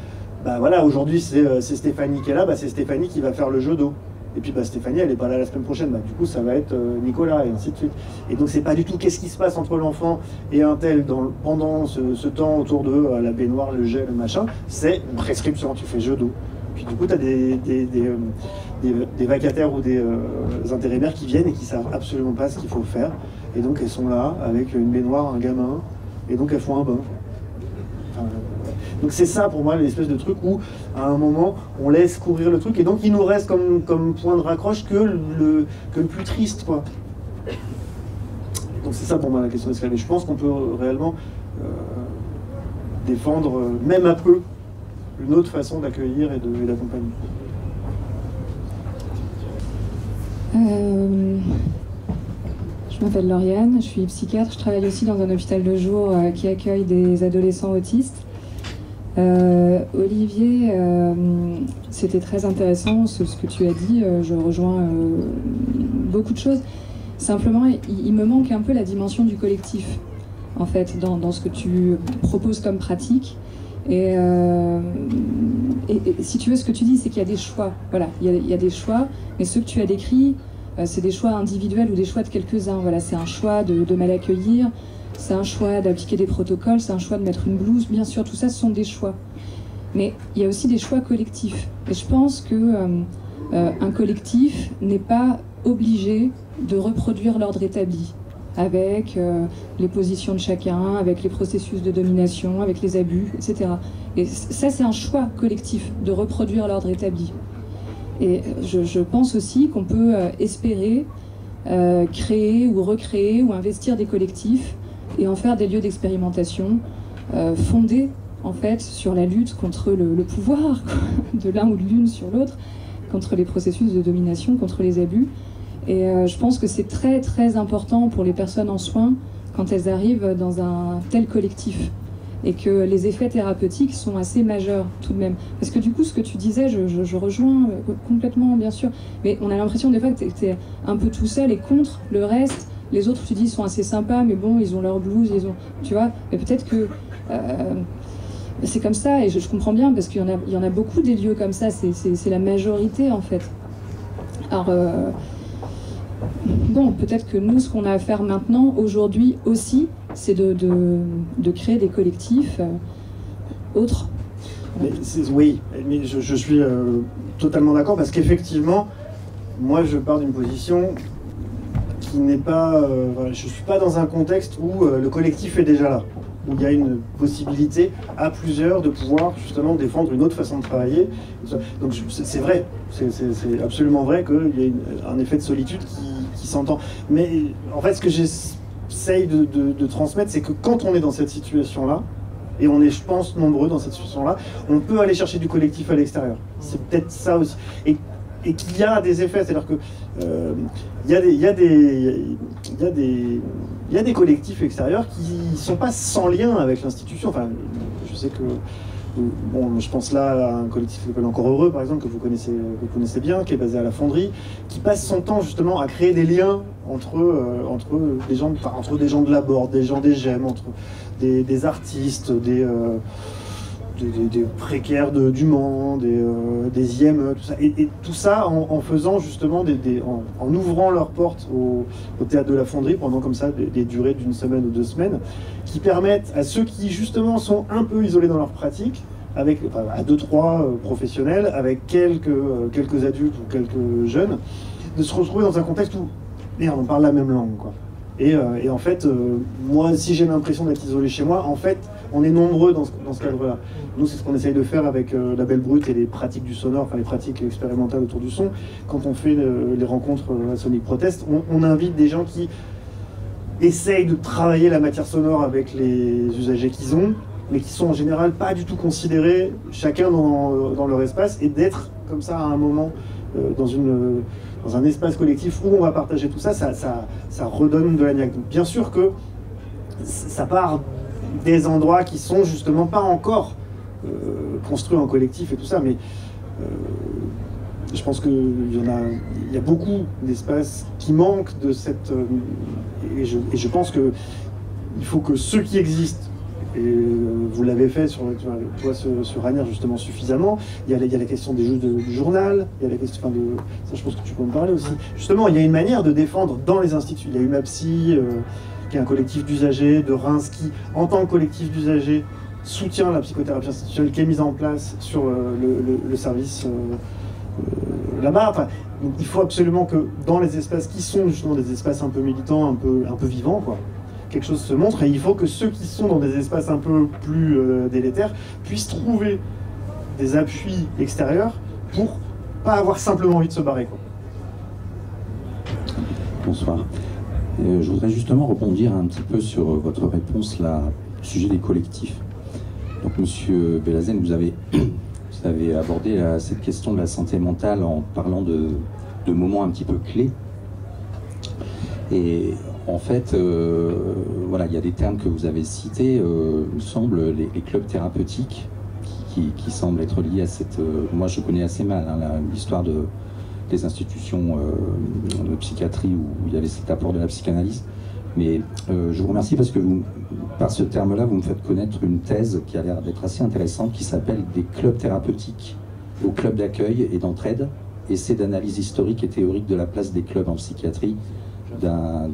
bah voilà, aujourd'hui c'est Stéphanie qui est là, bah, c'est Stéphanie qui va faire le jeu d'eau. Et puis bah, Stéphanie, elle n'est pas là la semaine prochaine, bah, du coup ça va être Nicolas, et ainsi de suite. Et donc c'est pas du tout qu'est-ce qui se passe entre l'enfant et un tel pendant ce temps autour de la baignoire, le gel, le machin, c'est une prescription, tu fais jeu d'eau. Puis du coup tu as des vacataires ou des intérimaires qui viennent et qui savent absolument pas ce qu'il faut faire. Et donc elles sont là avec une baignoire, un gamin, et donc elles font un bain. Enfin, donc c'est ça pour moi l'espèce de truc où à un moment on laisse courir le truc et donc il nous reste comme point de raccroche que le plus triste quoi. Donc c'est ça pour moi la question d'esclavage. Et je pense qu'on peut réellement défendre même un peu une autre façon d'accueillir et d'accompagner. Je m'appelle Lauriane, je suis psychiatre, je travaille aussi dans un hôpital de jour qui accueille des adolescents autistes. Olivier, c'était très intéressant ce que tu as dit, je rejoins beaucoup de choses. Simplement, il me manque un peu la dimension du collectif, en fait, dans ce que tu proposes comme pratique. Et si tu veux, ce que tu dis, c'est qu'il y a des choix. Voilà, il y a des choix, mais ceux que tu as décrits, c'est des choix individuels ou des choix de quelques-uns. Voilà, c'est un choix de mal accueillir. C'est un choix d'appliquer des protocoles, c'est un choix de mettre une blouse, bien sûr, tout ça, ce sont des choix. Mais il y a aussi des choix collectifs. Et je pense qu'un collectif n'est pas obligé de reproduire l'ordre établi, avec les positions de chacun, avec les processus de domination, avec les abus, etc. Et ça, c'est un choix collectif, de reproduire l'ordre établi. Et je pense aussi qu'on peut espérer créer ou recréer ou investir des collectifs et en faire des lieux d'expérimentation fondés en fait sur la lutte contre le pouvoir de l'un ou de l'une sur l'autre, contre les processus de domination, contre les abus. Et je pense que c'est très très important pour les personnes en soins quand elles arrivent dans un tel collectif et que les effets thérapeutiques sont assez majeurs tout de même. Parce que du coup, ce que tu disais, je rejoins complètement bien sûr, mais on a l'impression des fois que tu es un peu tout seul et contre le reste. Les autres, tu dis, sont assez sympas, mais bon, ils ont leur blouse, tu vois. Mais peut-être que c'est comme ça, et je comprends bien, parce qu'il y en a beaucoup des lieux comme ça, c'est la majorité, en fait. Alors, bon, peut-être que nous, ce qu'on a à faire maintenant, aujourd'hui aussi, c'est de créer des collectifs autres. Oui, mais je suis totalement d'accord, parce qu'effectivement, moi, je pars d'une position qui n'est pas... je ne suis pas dans un contexte où le collectif est déjà là, où il y a une possibilité à plusieurs de pouvoir justement défendre une autre façon de travailler. Donc c'est vrai, c'est absolument vrai qu'il y a un effet de solitude qui s'entend. Mais en fait, ce que j'essaye de transmettre, c'est que quand on est dans cette situation-là, Et on est, je pense, nombreux dans cette situation-là. On peut aller chercher du collectif à l'extérieur. C'est peut-être ça aussi. Et qu'il y a des effets, c'est-à-dire que il y a des collectifs extérieurs qui ne sont pas sans lien avec l'institution. Enfin, je sais que, bon, je pense là à un collectif qui s'appelle Encore Heureux, par exemple, que vous connaissez bien, qui est basé à la Fonderie, qui passe son temps justement à créer des liens entre des gens de la Borde, des gens des GEM, entre des artistes, des précaires du Mans, des IME, tout ça. Et tout ça en faisant justement, en ouvrant leurs portes au théâtre de la Fonderie pendant comme ça des durées d'une semaine ou 2 semaines, qui permettent à ceux qui justement sont un peu isolés dans leur pratique, à 2-3 professionnels, avec quelques adultes ou quelques jeunes, de se retrouver dans un contexte où on parle la même langue, quoi. Et en fait, moi, si j'ai l'impression d'être isolé chez moi, en fait, on est nombreux dans ce cadre-là. Nous, c'est ce qu'on essaye de faire avec la Belle Brute et les pratiques du sonore, enfin les pratiques expérimentales autour du son. Quand on fait les rencontres à Sonic Protest, on invite des gens qui essayent de travailler la matière sonore avec les usagers qu'ils ont, mais qui sont en général pas du tout considérés, chacun dans leur espace, et d'être comme ça à un moment dans un espace collectif où on va partager tout ça, ça redonne de la niaque. Donc, bien sûr que ça part des endroits qui sont justement pas encore construits en collectif et tout ça, mais je pense qu'il y a beaucoup d'espaces qui manquent de cette... et je pense qu'il faut que ceux qui existent, et vous l'avez fait sur Ranière justement suffisamment, il y a la question des jeux du journal, il y a la question ça je pense que tu peux me parler aussi. Justement, il y a une manière de défendre dans les instituts. Il y a UMAPSI, qui est un collectif d'usagers, de Reims, qui, en tant que collectif d'usagers, soutient la psychothérapie institutionnelle qui est mise en place sur le service là-bas. Enfin, donc il faut absolument que dans les espaces qui sont justement des espaces un peu militants, un peu vivants, quoi, quelque chose se montre, et il faut que ceux qui sont dans des espaces un peu plus délétères puissent trouver des appuis extérieurs pour pas avoir simplement envie de se barrer, quoi. Bonsoir. Je voudrais justement rebondir un petit peu sur votre réponse là, au sujet des collectifs. Donc, Monsieur Belazen, vous avez abordé cette question de la santé mentale en parlant de moments un petit peu clés. Et en fait, voilà, il y a des termes que vous avez cités, il me semble, les clubs thérapeutiques, qui semblent être liés à cette... moi, je connais assez mal l'histoire des institutions de psychiatrie où il y avait cet apport de la psychanalyse. Mais je vous remercie parce que par ce terme-là, vous me faites connaître une thèse qui a l'air d'être assez intéressante, qui s'appelle des clubs thérapeutiques aux clubs d'accueil et d'entraide, essai d'analyse historique et théorique de la place des clubs en psychiatrie, d'un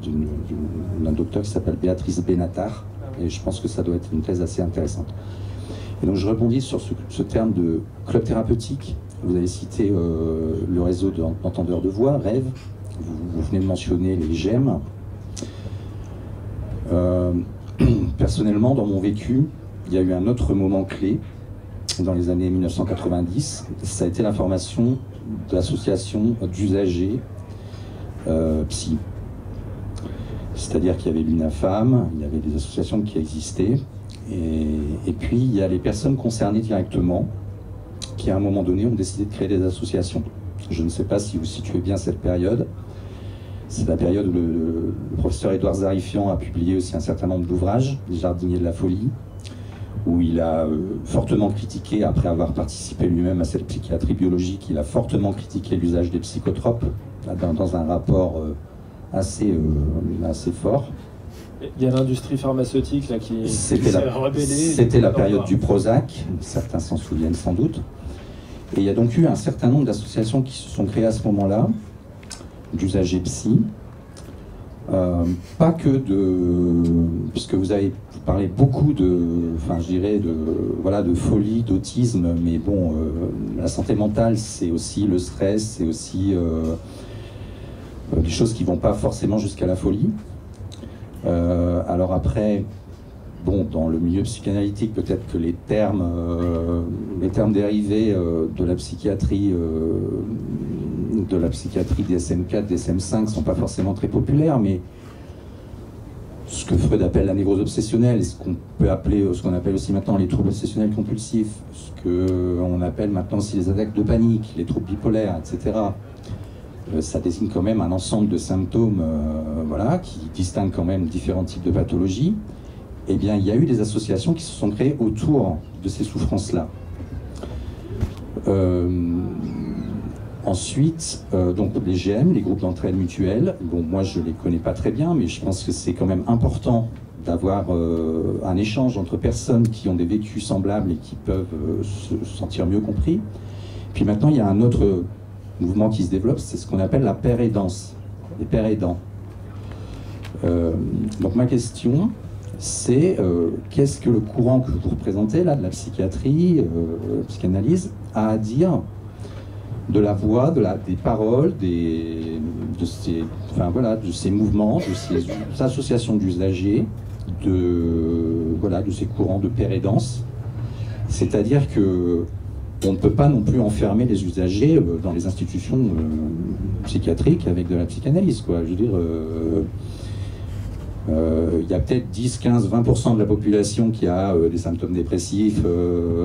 docteur qui s'appelle Béatrice Benatar, et je pense que ça doit être une thèse assez intéressante. Et donc je rebondis sur ce terme de club thérapeutique. Vous avez cité le réseau d'entendeurs de voix, Rêve, vous venez de mentionner les GEM. Personnellement, dans mon vécu, il y a eu un autre moment clé dans les années 1990, ça a été la formation d'associations d'usagers psy. C'est-à-dire qu'il y avait l'UNAFAM, il y avait des associations qui existaient, et puis il y a les personnes concernées directement qui à un moment donné ont décidé de créer des associations. Je ne sais pas si vous situez bien cette période. C'est la période où le professeur Édouard Zarifian a publié aussi un certain nombre d'ouvrages, Les Jardiniers de la Folie, où il a fortement critiqué, après avoir participé lui-même à cette psychiatrie biologique, il a fortement critiqué l'usage des psychotropes dans un rapport assez fort. Il y a l'industrie pharmaceutique là qui s'est rebellée. C'était la période du Prozac, certains s'en souviennent sans doute. Et il y a donc eu un certain nombre d'associations qui se sont créées à ce moment-là, d'usagers psy. Pas que puisque vous parlez beaucoup de folie, d'autisme, mais bon, la santé mentale, c'est aussi le stress, c'est aussi des choses qui vont pas forcément jusqu'à la folie. Alors après, bon, dans le milieu psychanalytique, peut-être que les termes dérivés de la psychiatrie DSM-4, DSM-5 sont pas forcément très populaires, mais ce que Freud appelle la névrose obsessionnelle, et ce qu'on peut appeler, ce qu'on appelle aussi maintenant les troubles obsessionnels compulsifs, ce qu'on appelle maintenant aussi les attaques de panique, les troubles bipolaires, etc. Ça désigne quand même un ensemble de symptômes voilà, qui distinguent quand même différents types de pathologies. Eh bien, il y a eu des associations qui se sont créées autour de ces souffrances-là. Ensuite, donc les GM, les groupes d'entraide mutuelle, bon, moi je les connais pas très bien, mais je pense que c'est quand même important d'avoir un échange entre personnes qui ont des vécus semblables et qui peuvent se sentir mieux compris. Puis maintenant, il y a un autre mouvement qui se développe, c'est ce qu'on appelle la paire aidance, les pairs aidants. Donc ma question, c'est qu'est-ce que le courant que vous représentez là, de la psychiatrie, psychanalyse, a à dire de la voix, des paroles, de ces mouvements, de ces associations d'usagers, de ces courants de paire aidance. C'est-à-dire que on ne peut pas non plus enfermer les usagers dans les institutions psychiatriques avec de la psychanalyse, quoi. Je veux dire, il y a peut-être 10, 15, 20% de la population qui a des symptômes dépressifs,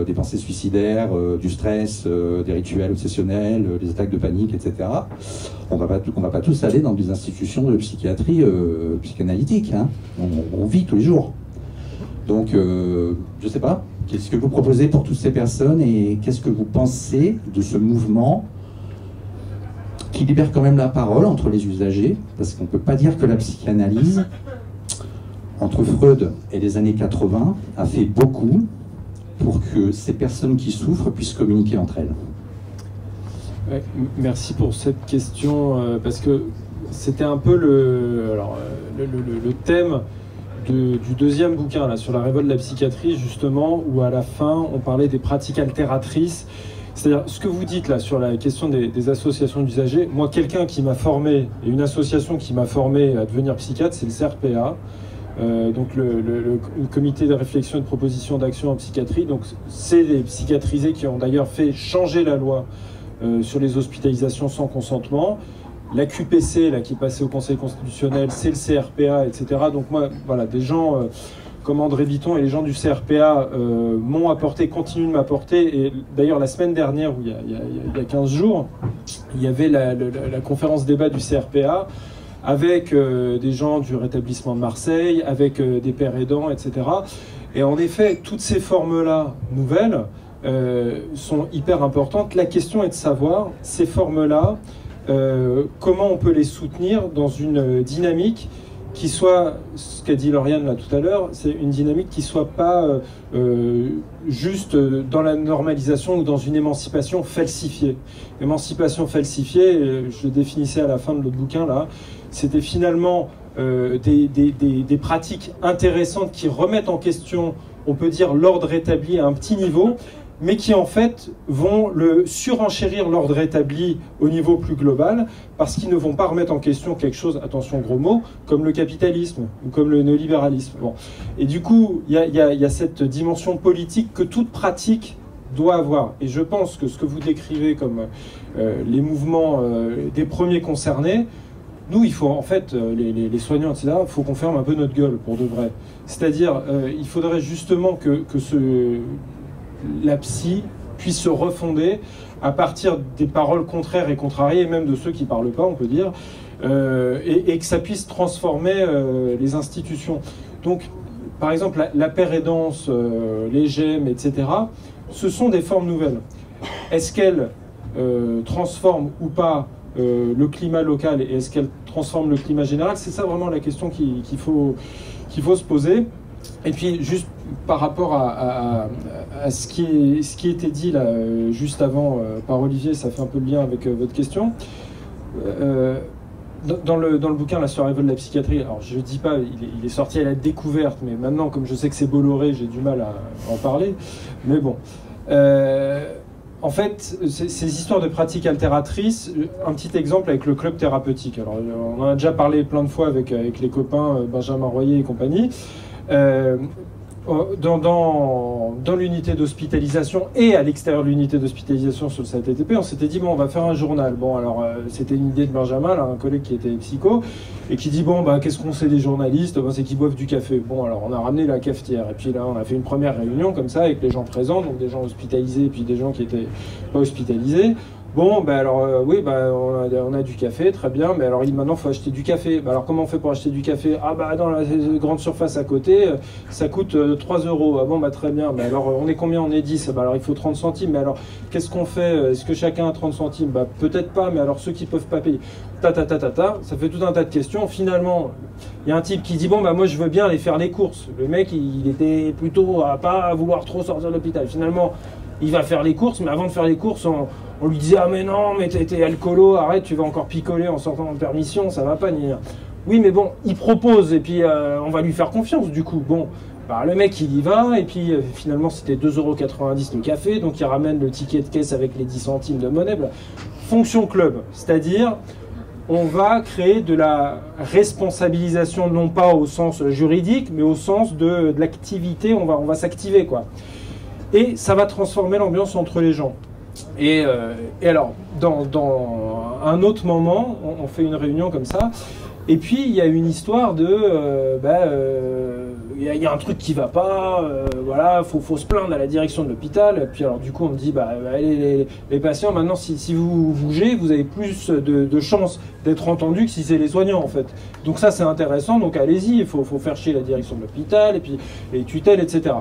des pensées suicidaires, du stress, des rituels obsessionnels, des attaques de panique, etc. On va pas tous aller dans des institutions de psychiatrie psychanalytique, hein. On vit tous les jours. Donc, je sais pas, qu'est-ce que vous proposez pour toutes ces personnes et qu'est-ce que vous pensez de ce mouvement qui libère quand même la parole entre les usagers, parce qu'on ne peut pas dire que la psychanalyse, entre Freud et les années 80, a fait beaucoup pour que ces personnes qui souffrent puissent communiquer entre elles. Ouais, merci pour cette question, parce que c'était un peu le thème du deuxième bouquin, là, sur la révolte de la psychiatrie, justement, où à la fin, on parlait des pratiques altératrices. C'est-à-dire, ce que vous dites là sur la question des associations d'usagers, moi, quelqu'un qui m'a formé, et une association qui m'a formé à devenir psychiatre, c'est le CRPA, donc le comité de réflexion et de proposition d'action en psychiatrie. Donc, c'est les psychiatrisés qui ont d'ailleurs fait changer la loi sur les hospitalisations sans consentement. La QPC, là, qui est passée au Conseil constitutionnel, c'est le CRPA, etc. Donc moi, voilà, des gens comme André Bitton et les gens du CRPA m'ont apporté, continuent de m'apporter. Et d'ailleurs, la semaine dernière, il y a 15 jours, il y avait la conférence débat du CRPA avec des gens du rétablissement de Marseille, avec des pairs aidants, etc. Et en effet, toutes ces formes-là nouvelles sont hyper importantes. La question est de savoir, ces formes-là, comment on peut les soutenir dans une dynamique qui soit, ce qu'a dit Lauriane là tout à l'heure, c'est une dynamique qui soit pas juste dans la normalisation ou dans une émancipation falsifiée. Émancipation falsifiée, je le définissais à la fin de l'autre bouquin là, c'était finalement des pratiques intéressantes qui remettent en question, on peut dire, l'ordre établi à un petit niveau, mais qui en fait vont le surenchérir l'ordre établi au niveau plus global, parce qu'ils ne vont pas remettre en question quelque chose, attention gros mots, comme le capitalisme ou comme le néolibéralisme. Bon. Et du coup, il y a cette dimension politique que toute pratique doit avoir. Et je pense que ce que vous décrivez comme les mouvements des premiers concernés, nous, il faut en fait, les soignants, etc., il faut qu'on ferme un peu notre gueule pour de vrai. C'est-à-dire, il faudrait justement que la psy puisse se refonder à partir des paroles contraires et contrariées, et même de ceux qui ne parlent pas, on peut dire, et que ça puisse transformer les institutions. Donc, par exemple, la paire aidance, les GEM, etc., ce sont des formes nouvelles. Est-ce qu'elles transforment ou pas le climat local, et est-ce qu'elles transforment le climat général? C'est ça vraiment la question qu'il faut se poser. Et puis, juste par rapport à ce qui était dit là, juste avant par Olivier, ça fait un peu le lien avec votre question. Dans le bouquin là, sur la révolte de la psychiatrie, alors je ne dis pas, il est sorti à la découverte, mais maintenant, comme je sais que c'est Bolloré, j'ai du mal à en parler. Mais bon. En fait, ces histoires de pratiques altératrices, un petit exemple avec le club thérapeutique. Alors, on en a déjà parlé plein de fois avec les copains Benjamin Royer et compagnie. dans l'unité d'hospitalisation et à l'extérieur de l'unité d'hospitalisation sur le CATTP, on s'était dit, bon, on va faire un journal. Bon, alors, c'était une idée de Benjamin, là, un collègue qui était psycho, et qui dit, bon, bah, qu'est-ce qu'on sait des journalistes? Ben, c'est qu'ils boivent du café. Bon, alors, on a ramené la cafetière, et puis là, on a fait une première réunion, comme ça, avec les gens présents, donc des gens hospitalisés, et puis des gens qui étaient pas hospitalisés. Bon, ben alors, oui, ben, on a du café, très bien, mais alors maintenant, il faut acheter du café. Ben alors, comment on fait pour acheter du café? Ah, bah, dans la grande surface à côté, ça coûte 3 €. Ah bon, bah, très bien. Ben alors, on est combien? On est 10. Ben alors, il faut 30 centimes. Mais alors, qu'est-ce qu'on fait? Est-ce que chacun a 30 centimes? Bah, peut-être pas, mais alors, ceux qui peuvent pas payer. Ça fait tout un tas de questions. Finalement, il y a un type qui dit, bon, bah, moi, je veux bien aller faire les courses. Le mec, il était plutôt à pas vouloir trop sortir de l'hôpital. Finalement, il va faire les courses, mais avant de faire les courses, on lui disait, ah mais non, mais t'es alcoolo, arrête, tu vas encore picoler en sortant en permission, ça va pas ni. Oui, mais bon, il propose, et puis on va lui faire confiance, du coup. Bon, bah, le mec, il y va, et puis finalement, c'était 2,90 € le café, donc il ramène le ticket de caisse avec les 10 centimes de monnaie. Fonction club, c'est-à-dire, on va créer de la responsabilisation, non pas au sens juridique, mais au sens de l'activité, on va s'activer, quoi. Et ça va transformer l'ambiance entre les gens. Et alors, dans un autre moment, on fait une réunion comme ça, et puis il y a une histoire de, il y a un truc qui va pas, voilà, faut se plaindre à la direction de l'hôpital. Et puis alors du coup on me dit, les patients maintenant, si vous bougez, vous avez plus de chances d'être entendus que si c'est les soignants en fait. Donc ça c'est intéressant, donc allez-y, il faut faire chier la direction de l'hôpital, et puis les tutelles, etc.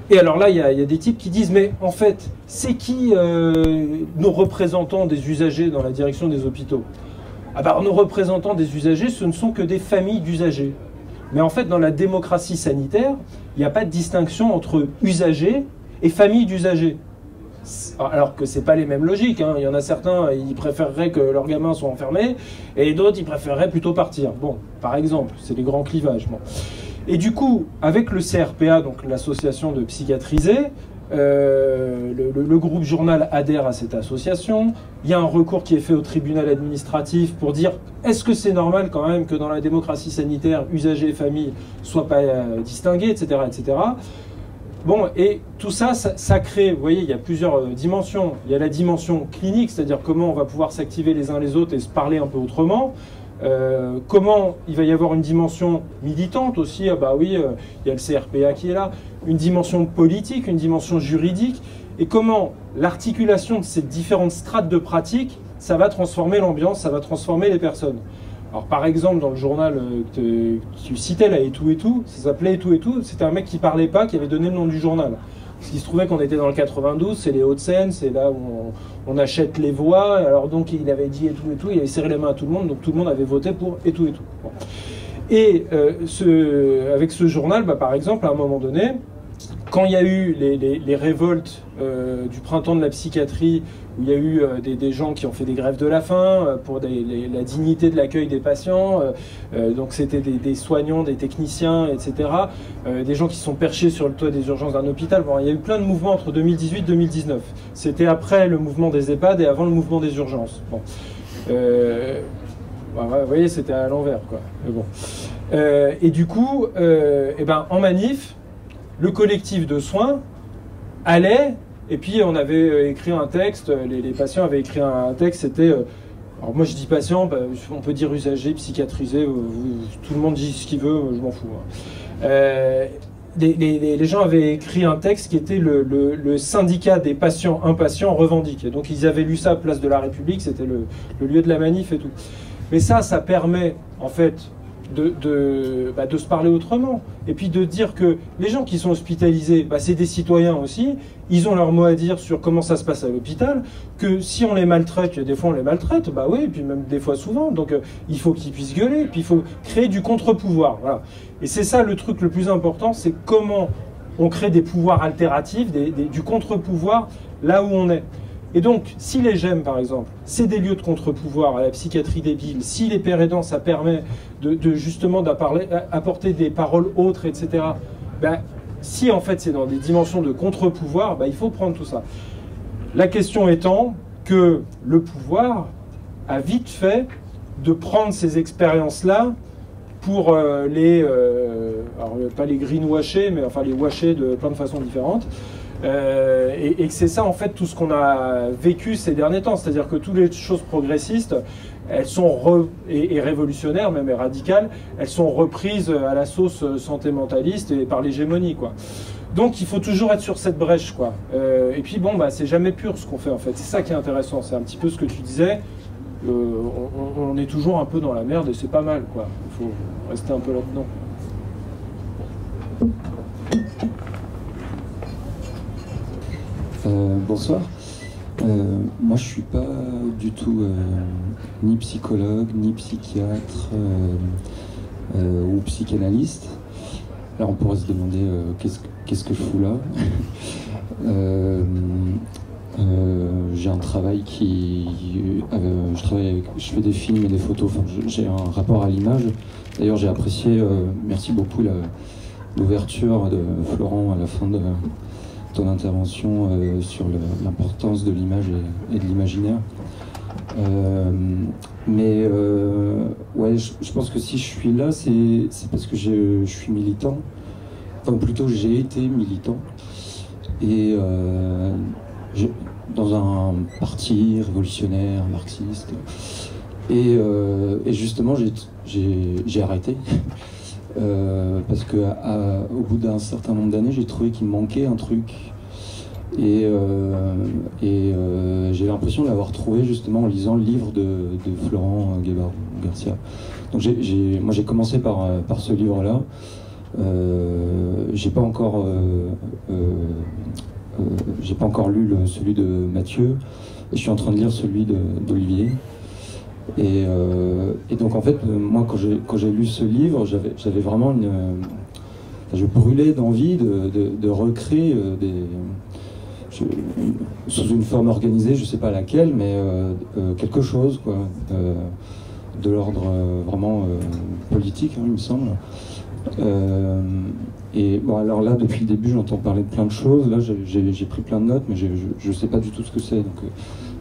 Et alors là, il y a des types qui disent, mais en fait, c'est qui nos représentants des usagers dans la direction des hôpitaux? Ah bah, nos représentants des usagers, ce ne sont que des familles d'usagers. Mais en fait, dans la démocratie sanitaire, il n'y a pas de distinction entre usagers et familles d'usagers. Alors que c'est pas les mêmes logiques, hein. Il y en a certains, ils préféreraient que leurs gamins soient enfermés, et d'autres, ils préféreraient plutôt partir. Bon, par exemple, c'est les grands clivages. Bon. Et du coup, avec le CRPA, donc l'association de psychiatrisés, le groupe Journal adhère à cette association. Il y a un recours qui est fait au tribunal administratif pour dire est-ce que c'est normal quand même que dans la démocratie sanitaire, usagers et familles ne soient pas distingués, etc., etc. Bon, et tout ça, ça crée, vous voyez, il y a plusieurs dimensions. Il y a la dimension clinique, c'est-à-dire comment on va pouvoir s'activer les uns les autres et se parler un peu autrement. Comment il va y avoir une dimension militante aussi, ah bah oui, il y a le CRPA qui est là, une dimension politique, une dimension juridique, et comment l'articulation de ces différentes strates de pratique, ça va transformer l'ambiance, ça va transformer les personnes. Alors par exemple, dans le journal que tu citais, là, Et tout, ça s'appelait Et tout, c'était un mec qui parlait pas, qui avait donné le nom du journal. Parce qu'il se trouvait qu'on était dans le 92, c'est les Hauts-de-Seine, c'est là où on achète les voix. Alors donc il avait dit et tout, il avait serré les mains à tout le monde, donc tout le monde avait voté pour et tout. Bon. Et avec ce journal, bah, par exemple, à un moment donné, quand il y a eu les révoltes du printemps de la psychiatrie, où il y a eu des gens qui ont fait des grèves de la faim pour la dignité de l'accueil des patients, donc c'était des soignants, des techniciens, etc., des gens qui se sont perchés sur le toit des urgences d'un hôpital. Bon, il y a eu plein de mouvements entre 2018 et 2019. C'était après le mouvement des EHPAD et avant le mouvement des urgences. Bon. Bah, vous voyez, c'était à l'envers, quoi. Mais bon. Et du coup, en manif, le collectif de soins allait, et puis on avait écrit un texte, les patients avaient écrit un texte, c'était, alors moi je dis patient, bah, on peut dire usager, psychiatrisé, tout le monde dit ce qu'il veut, je m'en fous. Hein. Les gens avaient écrit un texte qui était le syndicat des patients impatients revendique. Et donc ils avaient lu ça à Place de la République, c'était le lieu de la manif et tout. Mais ça permet en fait de se parler autrement. Et puis de dire que les gens qui sont hospitalisés, c'est des citoyens aussi, ils ont leur mot à dire sur comment ça se passe à l'hôpital, que si on les maltraite, des fois on les maltraite, bah oui, et puis même des fois souvent, donc il faut qu'ils puissent gueuler, puis il faut créer du contre-pouvoir. Voilà. Et c'est ça le truc le plus important, c'est comment on crée des pouvoirs alternatifs, du contre-pouvoir là où on est. Et donc, si les GEM, par exemple, c'est des lieux de contre-pouvoir à la psychiatrie débile, si les pères aidants, ça permet justement d'apporter des paroles autres, etc., si en fait c'est dans des dimensions de contre-pouvoir, il faut prendre tout ça. La question étant que le pouvoir a vite fait de prendre ces expériences-là pour alors pas les greenwasher, mais enfin les washer de plein de façons différentes. Et que c'est ça en fait tout ce qu'on a vécu ces derniers temps, c'est-à-dire que toutes les choses progressistes, elles sont et révolutionnaires, même et radicales, elles sont reprises à la sauce santé mentaliste et par l'hégémonie, quoi. Donc il faut toujours être sur cette brèche, quoi. Et puis bon, bah c'est jamais pur ce qu'on fait en fait. C'est ça qui est intéressant. C'est un petit peu ce que tu disais. On est toujours un peu dans la merde et c'est pas mal, quoi. Il faut rester un peu là-dedans. Bonsoir. Moi, je suis pas du tout ni psychologue, ni psychiatre ou psychanalyste. Alors, on pourrait se demander qu'est-ce que je fous là. J'ai un travail je fais des films et des photos. Enfin, j'ai un rapport à l'image. D'ailleurs, j'ai apprécié. Merci beaucoup l'ouverture de Florent à la fin de ton intervention sur l'importance de l'image et de l'imaginaire. Ouais, je pense que si je suis là, c'est parce que je suis militant. Enfin, plutôt, j'ai été militant. Et dans un parti révolutionnaire, marxiste. Et justement, j'ai arrêté. Parce que au bout d'un certain nombre d'années, j'ai trouvé qu'il me manquait un truc. Et j'ai l'impression de l'avoir trouvé justement en lisant le livre de Florent Guébard-Garcia. Donc moi j'ai commencé par ce livre-là. J'ai pas encore lu celui de Mathieu. Et je suis en train de lire celui d'Olivier. Et donc en fait, moi quand j'ai lu ce livre, j'avais vraiment je brûlais d'envie de recréer sous une forme organisée, je sais pas laquelle, mais quelque chose, quoi, de l'ordre vraiment politique, hein, il me semble. Et bon, alors là, depuis le début, j'entends parler de plein de choses. Là, j'ai pris plein de notes, mais je sais pas du tout ce que c'est. Donc,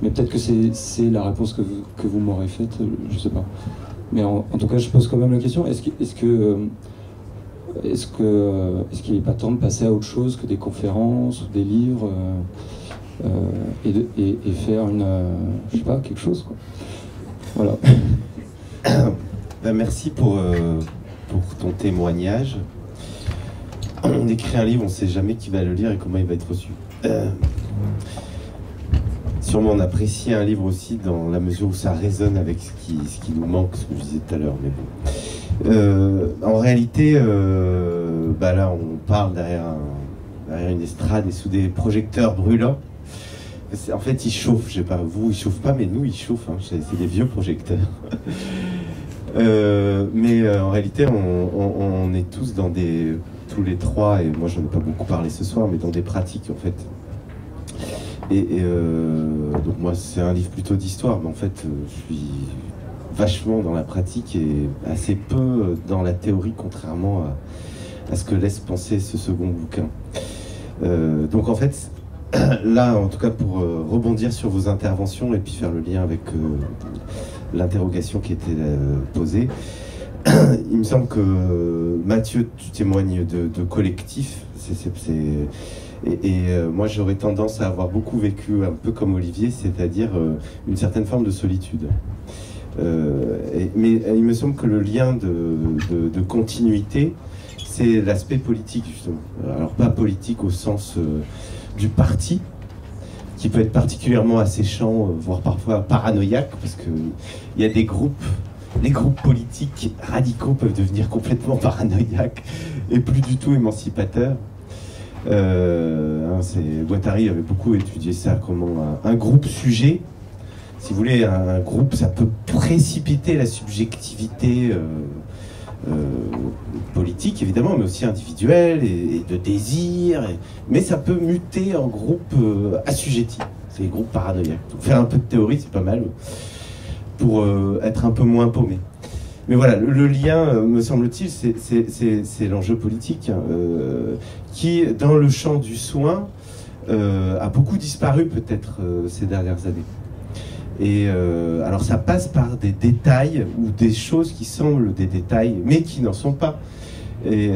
mais peut-être que c'est la réponse que vous m'aurez faite, je sais pas. Mais en tout cas, je pose quand même la question, est-ce qu'il n'est pas temps de passer à autre chose que des conférences ou des livres et faire je sais pas, quelque chose, quoi. Voilà. Ben, merci pour ton témoignage. On écrit un livre, on ne sait jamais qui va le lire et comment il va être reçu. Sûrement on apprécie un livre aussi dans la mesure où ça résonne avec ce qui nous manque, ce que je disais tout à l'heure. Mais bon. En réalité, là on parle derrière une estrade et sous des projecteurs brûlants. En fait, ils chauffent, je sais pas, vous ils chauffent pas, mais nous ils chauffent, hein. C'est des vieux projecteurs. Mais en réalité, on est tous dans tous les trois, et moi j'en ai pas beaucoup parlé ce soir, mais dans des pratiques en fait. Donc moi c'est un livre plutôt d'histoire, mais en fait je suis vachement dans la pratique et assez peu dans la théorie, contrairement à ce que laisse penser ce second bouquin. Donc en fait, là en tout cas pour rebondir sur vos interventions et puis faire le lien avec l'interrogation qui était posée, il me semble que Mathieu, tu témoignes de collectif. Moi j'aurais tendance à avoir beaucoup vécu un peu comme Olivier, c'est-à-dire une certaine forme de solitude. Mais il me semble que le lien de continuité, c'est l'aspect politique justement. Alors pas politique au sens du parti, qui peut être particulièrement asséchant, voire parfois paranoïaque, parce qu'il y a des groupes, les groupes politiques radicaux peuvent devenir complètement paranoïaques et plus du tout émancipateurs. Guattari avait beaucoup étudié ça, comment un groupe sujet, si vous voulez, un groupe, ça peut précipiter la subjectivité politique évidemment, mais aussi individuelle et de désir, mais ça peut muter en groupe assujetti. C'est les groupes paranoïaques. Donc faire un peu de théorie, c'est pas mal pour être un peu moins paumé. Mais voilà, le lien, me semble-t-il, c'est l'enjeu politique qui, dans le champ du soin, a beaucoup disparu peut-être ces dernières années. Et alors ça passe par des détails ou des choses qui semblent des détails, mais qui n'en sont pas. Et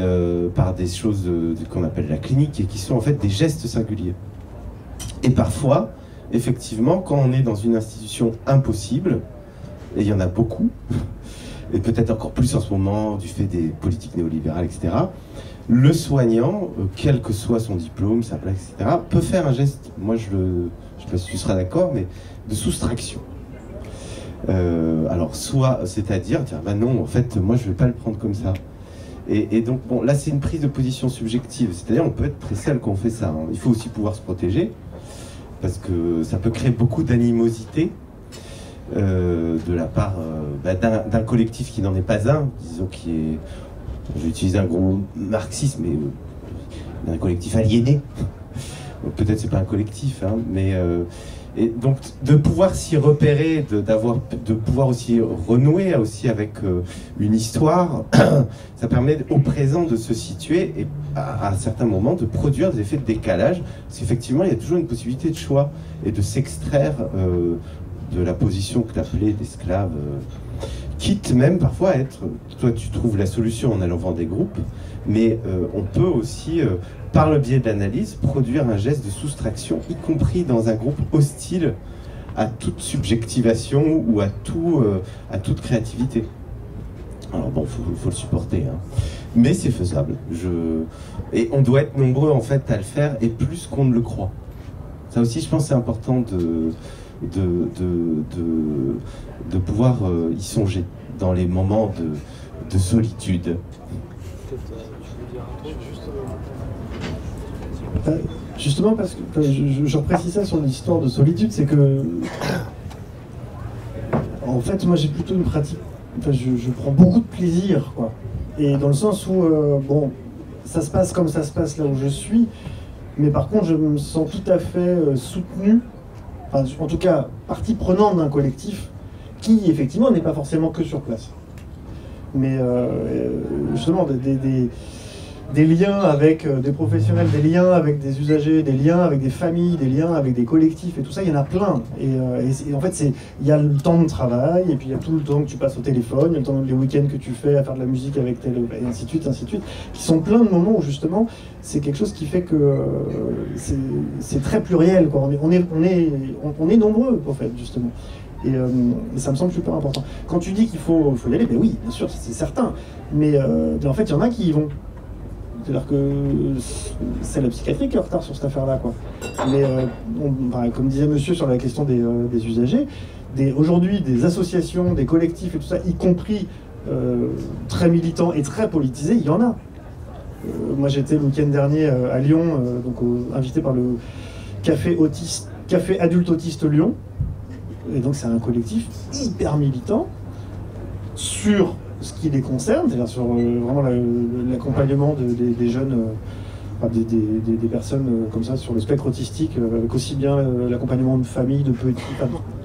par des choses qu'on appelle la clinique et qui sont en fait des gestes singuliers. Et parfois, effectivement, quand on est dans une institution impossible, et il y en a beaucoup, et peut-être encore plus en ce moment du fait des politiques néolibérales, etc., le soignant, quel que soit son diplôme, sa place, etc., peut faire un geste, moi je ne sais pas si tu seras d'accord, mais de soustraction. Alors soit, c'est-à-dire, dire, bah non, en fait, moi je ne vais pas le prendre comme ça. Et donc, bon, là c'est une prise de position subjective, c'est-à-dire on peut être très seul quand on fait ça. Hein. Il faut aussi pouvoir se protéger, parce que ça peut créer beaucoup d'animosité de la part d'un collectif qui n'en est pas un, disons qui est, je vais utiliser un gros marxisme, mais un collectif aliéné. Peut-être c'est pas un collectif, hein, mais et donc de pouvoir s'y repérer, de pouvoir aussi renouer aussi avec une histoire, ça permet au présent de se situer et à certains moments de produire des effets de décalage, parce qu'effectivement il y a toujours une possibilité de choix et de s'extraire de la position que tu appelais d'esclave, quitte même parfois à être, toi tu trouves la solution en allant vendre des groupes, mais on peut aussi, par le biais de l'analyse, produire un geste de soustraction, y compris dans un groupe hostile à toute subjectivation ou à toute créativité. Alors bon, faut le supporter, hein. Mais c'est faisable. Et on doit être nombreux en fait à le faire, et plus qu'on ne le croit. Ça aussi, je pense que c'est important de pouvoir y songer dans les moments de solitude. Justement, parce que je reprécise ça sur l'histoire de solitude, c'est que en fait moi j'ai plutôt une pratique, enfin, je prends beaucoup de plaisir, quoi. Et dans le sens où bon, ça se passe comme ça se passe là où je suis, mais par contre je me sens tout à fait soutenu, enfin, en tout cas partie prenante d'un collectif qui effectivement n'est pas forcément que sur place, mais justement des liens avec des professionnels, des liens avec des usagers, des liens avec des familles, des liens avec des collectifs, et tout ça, il y en a plein. Et en fait, il y a le temps de travail, et puis il y a tout le temps que tu passes au téléphone, il y a le temps, les week-ends que tu fais à faire de la musique avec tel, et ainsi de suite, qui sont plein de moments où justement, c'est quelque chose qui fait que c'est très pluriel, quoi. On est nombreux, en fait, justement. Et ça me semble super important. Quand tu dis qu'il faut y aller, ben oui, bien sûr, c'est certain. Mais en fait, il y en a qui y vont. C'est-à-dire que c'est la psychiatrie qui est en retard sur cette affaire-là, quoi. Mais comme disait monsieur sur la question des usagers, aujourd'hui des associations, des collectifs et tout ça, y compris très militants et très politisés, il y en a. Moi j'étais le week-end dernier à Lyon, invité par le Café Adulte Autiste Lyon. Et donc c'est un collectif hyper militant sur ce qui les concerne, c'est-à-dire sur vraiment l'accompagnement des jeunes, des personnes comme ça sur le spectre autistique, avec aussi bien l'accompagnement de famille, de petits,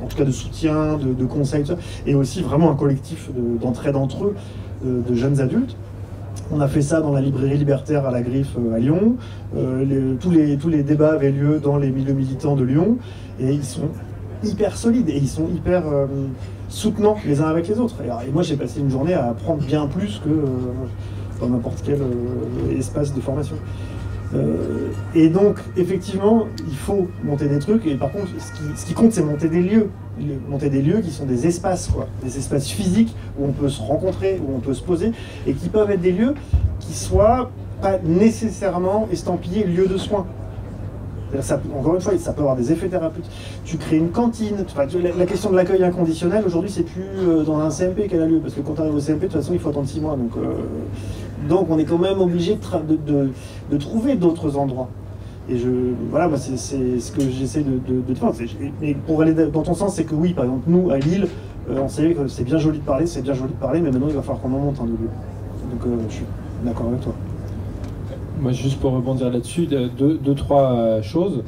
en tout cas de soutien, de conseils, tout ça, et aussi vraiment un collectif d'entraide entre eux, de jeunes adultes. On a fait ça dans la librairie libertaire à la Griffe à Lyon. Tous les débats avaient lieu dans les milieux militants de Lyon, et ils sont hyper solides et ils sont hyper soutenants les uns avec les autres. Et moi j'ai passé une journée à apprendre bien plus que dans n'importe quel espace de formation. Et donc effectivement il faut monter des trucs, et par contre ce qui compte c'est monter des lieux qui sont des espaces, quoi, des espaces physiques où on peut se rencontrer, où on peut se poser, et qui peuvent être des lieux qui soient pas nécessairement estampillés lieux de soins. Ça, encore une fois, ça peut avoir des effets thérapeutiques. Tu crées une cantine. La question de l'accueil inconditionnel, aujourd'hui, c'est plus dans un CMP qu'elle a lieu. Parce que quand tu arrives au CMP, de toute façon, il faut attendre 6 mois. Donc on est quand même obligé de trouver d'autres endroits. Et voilà, moi, c'est ce que j'essaie de faire. Mais pour aller dans ton sens, c'est que oui, par exemple, nous, à Lille, on sait que c'est bien joli de parler, mais maintenant, il va falloir qu'on en monte un de lieu. Donc je suis d'accord avec toi. Moi, juste pour rebondir là-dessus, deux, trois choses.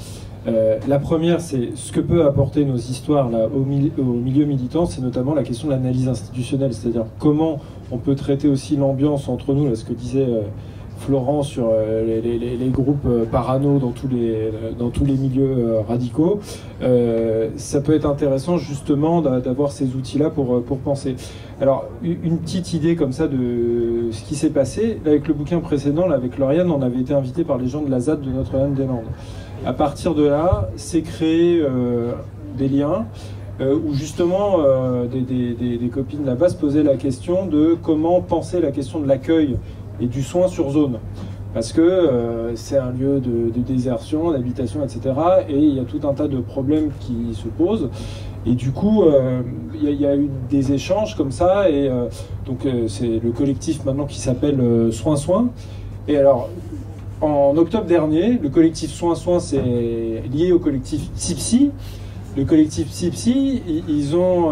La première, c'est ce que peut apporter nos histoires là, au milieu militant, c'est notamment la question de l'analyse institutionnelle, c'est-à-dire comment on peut traiter aussi l'ambiance entre nous, là, ce que disait Florent sur les groupes parano dans tous les milieux radicaux, ça peut être intéressant justement d'avoir ces outils-là pour penser. Alors, une petite idée comme ça de ce qui s'est passé, avec le bouquin précédent, là, avec Lauriane, on avait été invité par les gens de la ZAD de Notre-Dame-des-Landes. À partir de là, c'est créé des liens où justement des copines là-bas se posaient la question de comment penser la question de l'accueil et du soin sur zone. Parce que c'est un lieu de désertion, d'habitation, etc. Et il y a tout un tas de problèmes qui se posent. Et du coup, il y a eu des échanges comme ça. Et donc, c'est le collectif maintenant qui s'appelle Soin Soin. Et alors, en octobre dernier, le collectif Soin Soin, c'est lié au collectif Psy-Psy. Le collectif Psy-Psy, ils ont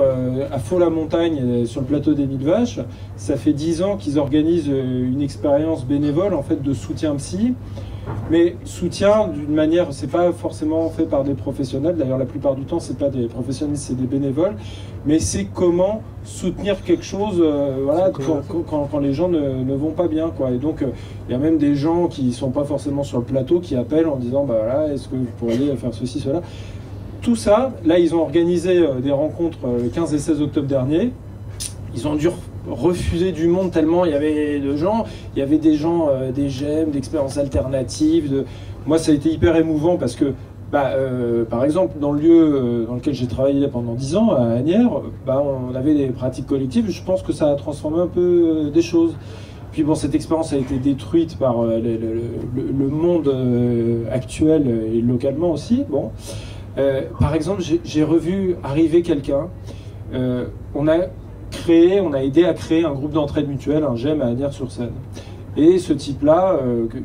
à Faux-la-Montagne, sur le plateau des Mille Vaches, ça fait 10 ans qu'ils organisent une expérience bénévole en fait de soutien psy. Mais soutien d'une manière, c'est pas forcément fait par des professionnels. D'ailleurs, la plupart du temps, c'est pas des professionnels, c'est des bénévoles. Mais c'est comment soutenir quelque chose, voilà, quand les gens ne vont pas bien, quoi. Et donc, il y a même des gens qui sont pas forcément sur le plateau qui appellent en disant, bah voilà, est-ce que vous pourriez faire ceci, cela. Tout ça, là, ils ont organisé des rencontres le 15 et 16 octobre dernier. Ils ont dû refuser du monde tellement il y avait de gens. Il y avait des gens des GEM, d'expériences alternatives. Moi, ça a été hyper émouvant parce que, par exemple, dans le lieu dans lequel j'ai travaillé pendant 10 ans, à Asnières, on avait des pratiques collectives. Je pense que ça a transformé un peu des choses. Puis bon, cette expérience a été détruite par le monde actuel et localement aussi. Bon. Par exemple, j'ai revu arriver quelqu'un. On a aidé à créer un groupe d'entraide mutuelle, un GEM à Asnières-sur-Seine. Et ce type-là,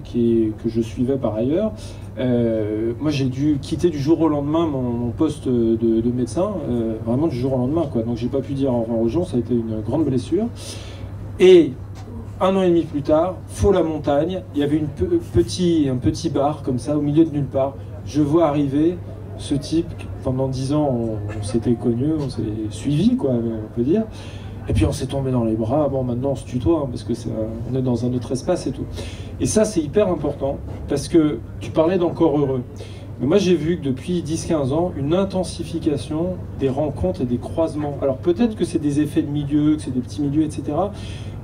que je suivais par ailleurs, moi j'ai dû quitter du jour au lendemain mon poste de médecin, vraiment du jour au lendemain, quoi. Donc j'ai pas pu dire au revoir aux gens, ça a été une grande blessure. Et 1 an et demi plus tard, Faux-la-Montagne, il y avait un petit bar comme ça, au milieu de nulle part. Je vois arriver ce type, pendant 10 ans, on s'était connus, on s'est suivis, quoi, on peut dire. Et puis on s'est tombé dans les bras. Bon, maintenant on se tutoie, hein, parce que on est dans un autre espace et tout. Et ça, c'est hyper important, parce que tu parlais d'Encore Heureux. Mais moi, j'ai vu que depuis 10-15 ans, une intensification des rencontres et des croisements. Alors peut-être que c'est des effets de milieu, que c'est des petits milieux, etc.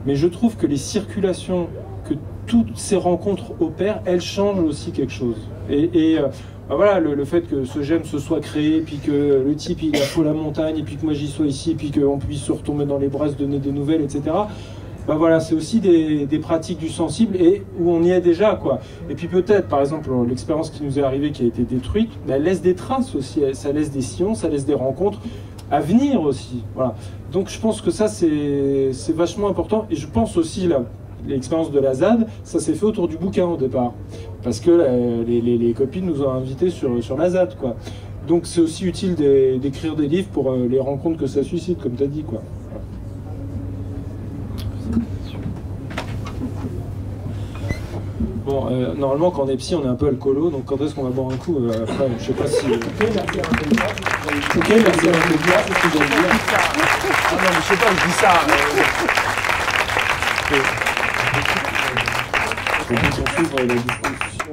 Mais je trouve que les circulations que toutes ces rencontres opèrent, elles changent aussi quelque chose. Voilà, le fait que ce GEM se soit créé, puis que le type il a Faux-la-Montagne, et puis que moi j'y sois ici, puis qu'on puisse se retomber dans les bras, se donner des nouvelles, etc. Voilà, c'est aussi des pratiques du sensible et où on y est déjà, quoi. Et puis peut-être, par exemple, l'expérience qui nous est arrivée, qui a été détruite, elle laisse des traces aussi, ça laisse des sillons, ça laisse des rencontres à venir aussi. Voilà. Donc je pense que ça c'est vachement important, et je pense aussi là. L'expérience de la ZAD, ça s'est fait autour du bouquin au départ. Parce que les copines nous ont invités sur la ZAD, quoi. Donc c'est aussi utile d'écrire des livres pour les rencontres que ça suscite, comme tu as dit, quoi. Bon, normalement, quand on est psy, on est un peu alcoolo, donc quand est-ce qu'on va boire un coup après, je sais pas si... Ok, merci à c'est ce que j'allais dire. Ah non, mais je sais pas, je dis ça... On peut poursuivre la discussion.